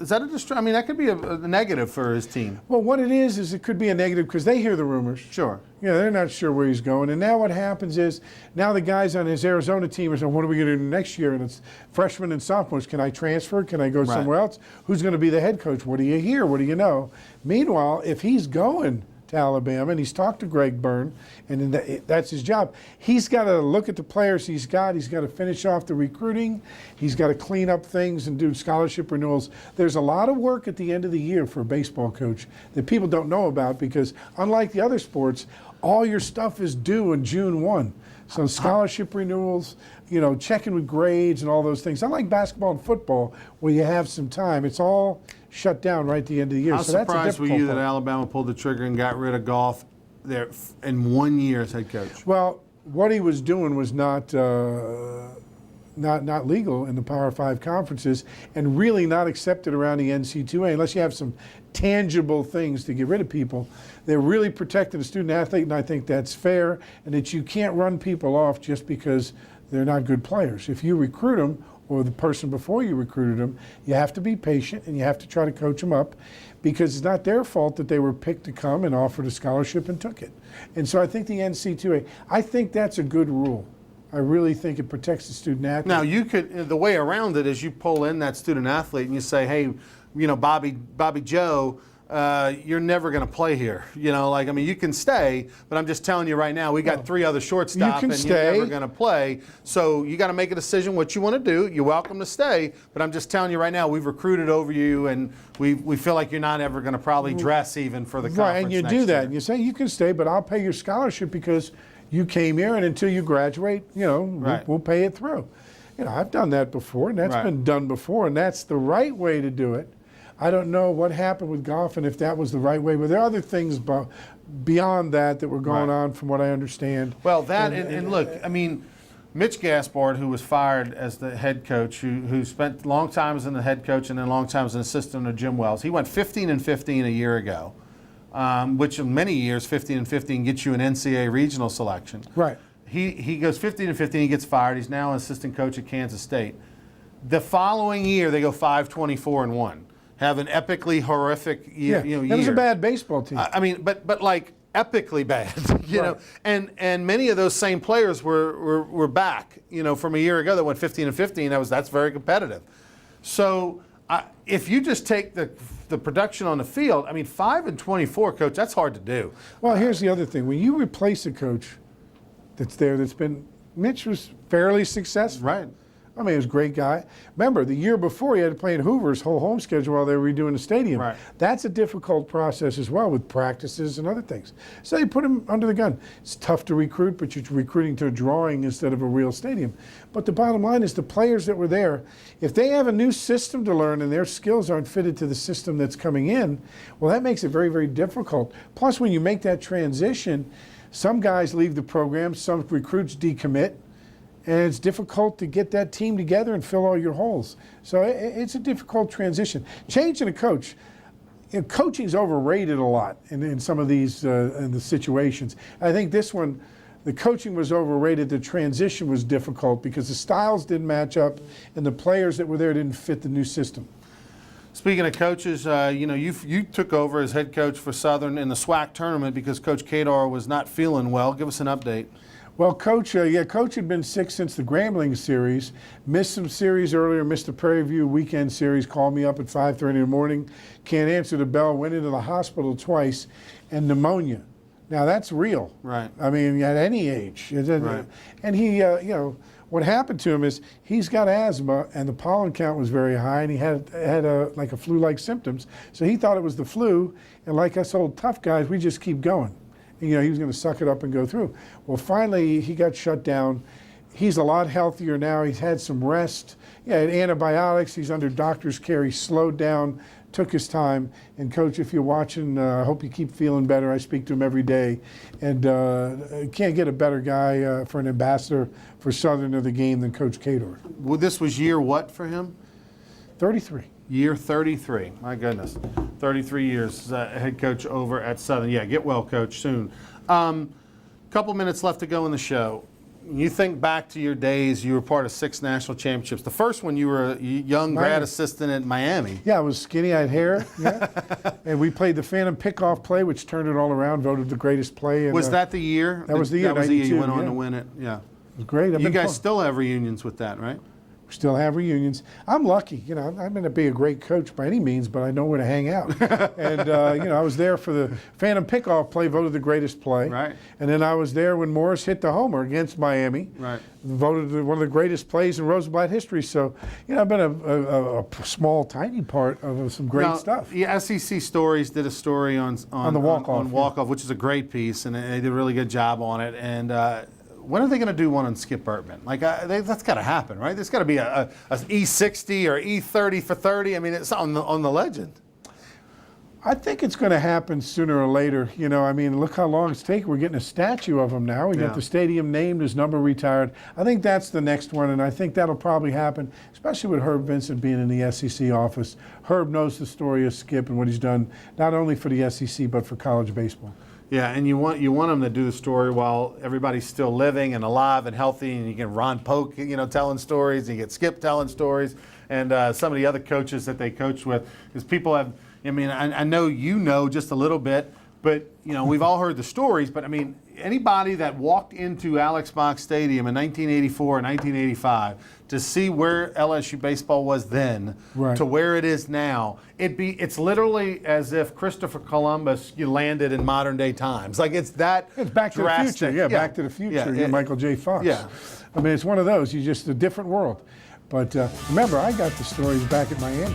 Is that a distraction? I mean, that could be a negative for his team. Well, what it is it could be a negative because they hear the rumors. Sure. They're not sure where he's going. And now what happens is, now the guys on his Arizona team are saying, what are we going to do next year? And it's freshmen and sophomores. Can I transfer? Can I go somewhere else? Who's going to be the head coach? What do you hear? What do you know? Meanwhile, if he's going to Alabama and he's talked to Greg Byrne, and that's his job, he's got to look at the players he's got. He's got to finish off the recruiting. He's got to clean up things and do scholarship renewals. There's a lot of work at the end of the year for a baseball coach that people don't know about because unlike the other sports, all your stuff is due in June 1. So scholarship renewals, checking with grades and all those things. Unlike basketball and football where you have some time, it's all shut down right at the end of the year. How so that's a surprised were difficult you part. that Alabama pulled the trigger and got rid of Goff there in 1 year as head coach? Well, what he was doing was not legal in the Power 5 conferences and really not accepted around the NC2A unless you have some tangible things to get rid of people. They're really protecting the student athlete, and I think that's fair, and that you can't run people off just because they're not good players. If you recruit them, or the person before you recruited them, you have to be patient and you have to try to coach them up because it's not their fault that they were picked to come and offered a scholarship and took it. And so I think the NC2A, I think that's a good rule. I really think it protects the student athlete. Now, the way around it is you pull in that student athlete and you say, hey, Bobby Joe, you're never going to play here. You can stay, but I'm just telling you right now, we got 3 other shortstop and you're never going to play. So you got to make a decision what you want to do. You're welcome to stay, but I'm just telling you right now, we've recruited over you and we feel like you're not ever going to probably dress even for the conference Right, and you next do that. year. And you say, you can stay, but I'll pay your scholarship because you came here, and until you graduate, we'll pay it through. I've done that before, and that's been done before, and that's the right way to do it. I don't know what happened with Goff and if that was the right way, but there are other things beyond that were going on from what I understand. Well, and look, Mitch Gaspard, who was fired as the head coach, who spent long time as the head coach and then long time as an assistant to Jim Wells, he went 15-15 a year ago, which in many years, 15-15 gets you an NCAA regional selection. Right. He goes 15-15, he gets fired. He's now an assistant coach at Kansas State. The following year, they go 5-24-1. Have an epically horrific year. That was a bad baseball team. But like epically bad, know. And many of those same players were back, from a year ago that went 15-15. That's very competitive. So if you just take the production on the field, 5-24, coach, that's hard to do. Well, here's the other thing: when you replace a coach Mitch was fairly successful. Right. He was a great guy. Remember, the year before he had to play in Hoover's whole home schedule while they were redoing the stadium. Right. That's a difficult process as well with practices and other things. So you put him under the gun. It's tough to recruit, but you're recruiting to a drawing instead of a real stadium. But the bottom line is the players that were there, if they have a new system to learn and their skills aren't fitted to the system that's coming in, well, that makes it very, very difficult. Plus, when you make that transition, some guys leave the program, some recruits decommit, and it's difficult to get that team together and fill all your holes. So it's a difficult transition. Changing a coach, coaching's overrated a lot in some of these in the situations. I think this one, the coaching was overrated. The transition was difficult because the styles didn't match up, and the players that were there didn't fit the new system. Speaking of coaches, you took over as head coach for Southern in the SWAC tournament because Coach Kadar was not feeling well. Give us an update. Well, Coach had been sick since the Grambling series. Missed some series earlier, missed the Prairie View weekend series, called me up at 5:30 in the morning, can't answer the bell, went into the hospital twice, and pneumonia. Now, that's real. Right. I mean, at any age. Right. And he, what happened to him is he's got asthma, and the pollen count was very high, and he had like a flu-like symptoms. So he thought it was the flu, and like us old tough guys, we just keep going. He was going to suck it up and go through. Well, finally, he got shut down. He's a lot healthier now. He's had some rest. He had antibiotics. He's under doctor's care. He slowed down, took his time. And, Coach, if you're watching, I hope you keep feeling better. I speak to him every day. And can't get a better guy for an ambassador for Southern of the game than Coach Kadar. Well, this was year what for him? 33. Year 33. My goodness. 33 years head coach over at Southern. Yeah, get well, Coach, soon. Couple minutes left to go in the show. You think back to your days, you were part of 6 national championships. The first one, you were a young grad assistant at Miami. Yeah, I was skinny, I had hair. Yeah. And we played the Phantom Pickoff play, which turned it all around, voted the greatest play. And, was that the year? That was the year, That was the year you 92, went on yeah. to win it. Yeah. It was great. You guys still have reunions with that, right? We still have reunions. I'm lucky. I'm not going to be a great coach by any means, but I know where to hang out. And, I was there for the Phantom Pickoff play, voted the greatest play. Right. And then I was there when Morris hit the homer against Miami. Right. Voted one of the greatest plays in Rosenblatt history. So, I've been a small, tiny part of some great stuff. Yeah, SEC Stories did a story on the walk-off, on walk-off, which is a great piece, and they did a really good job on it. And when are they going to do one on Skip Bertman? Like, that's got to happen, right? There's got to be a E60 or E30 for 30. I mean, it's on the legend. I think it's going to happen sooner or later. Look how long it's taken. We're getting a statue of him now. We got the stadium named, his number retired. I think that's the next one, and I think that'll probably happen, especially with Herb Vincent being in the SEC office. Herb knows the story of Skip and what he's done, not only for the SEC, but for college baseball. Yeah, and you want them to do the story while everybody's still living and alive and healthy, and you get Ron Polk, telling stories, and you get Skip telling stories, and some of the other coaches that they coached with, because people have. I know you know just a little bit, but we've all heard the stories. But anybody that walked into Alex Box Stadium in 1984 and 1985 to see where LSU baseball was then to where it is now, it's literally as if Christopher Columbus landed in modern day times. Like it's that. It's Back to drastic. the Future. Yeah, Back to the Future. Michael J. Fox. Yeah. It's one of those. You just a different world. But remember, I got the stories back at Miami.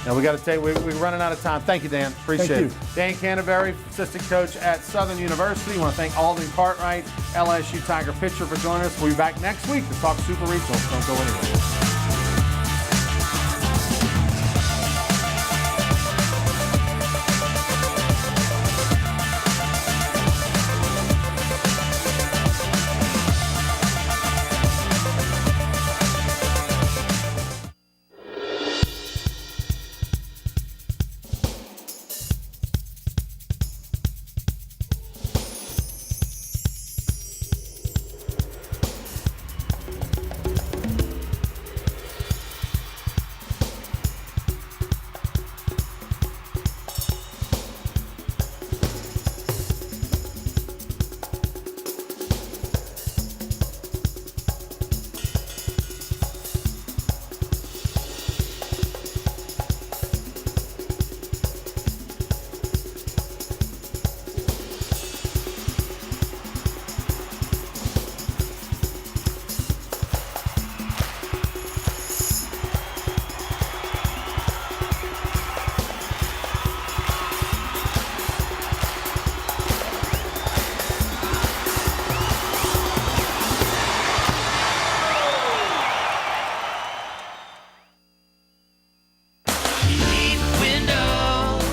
Now we got to tell you, we're running out of time. Thank you, Dan. Appreciate it. Dan Canterbury, assistant coach at Southern University. I want to thank Alden Cartwright, LSU Tiger pitcher, for joining us. We'll be back next week to talk Super Regionals. Don't go anywhere.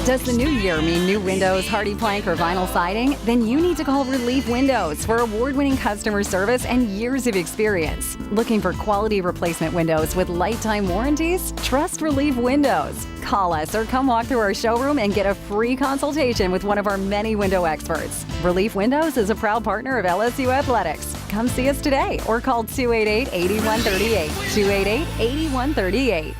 Does the new year mean new windows, hardy plank, or vinyl siding? Then you need to call Relief Windows for award-winning customer service and years of experience. Looking for quality replacement windows with lifetime warranties? Trust Relief Windows. Call us or come walk through our showroom and get a free consultation with one of our many window experts. Relief Windows is a proud partner of LSU Athletics. Come see us today or call 288-8138. 288-8138.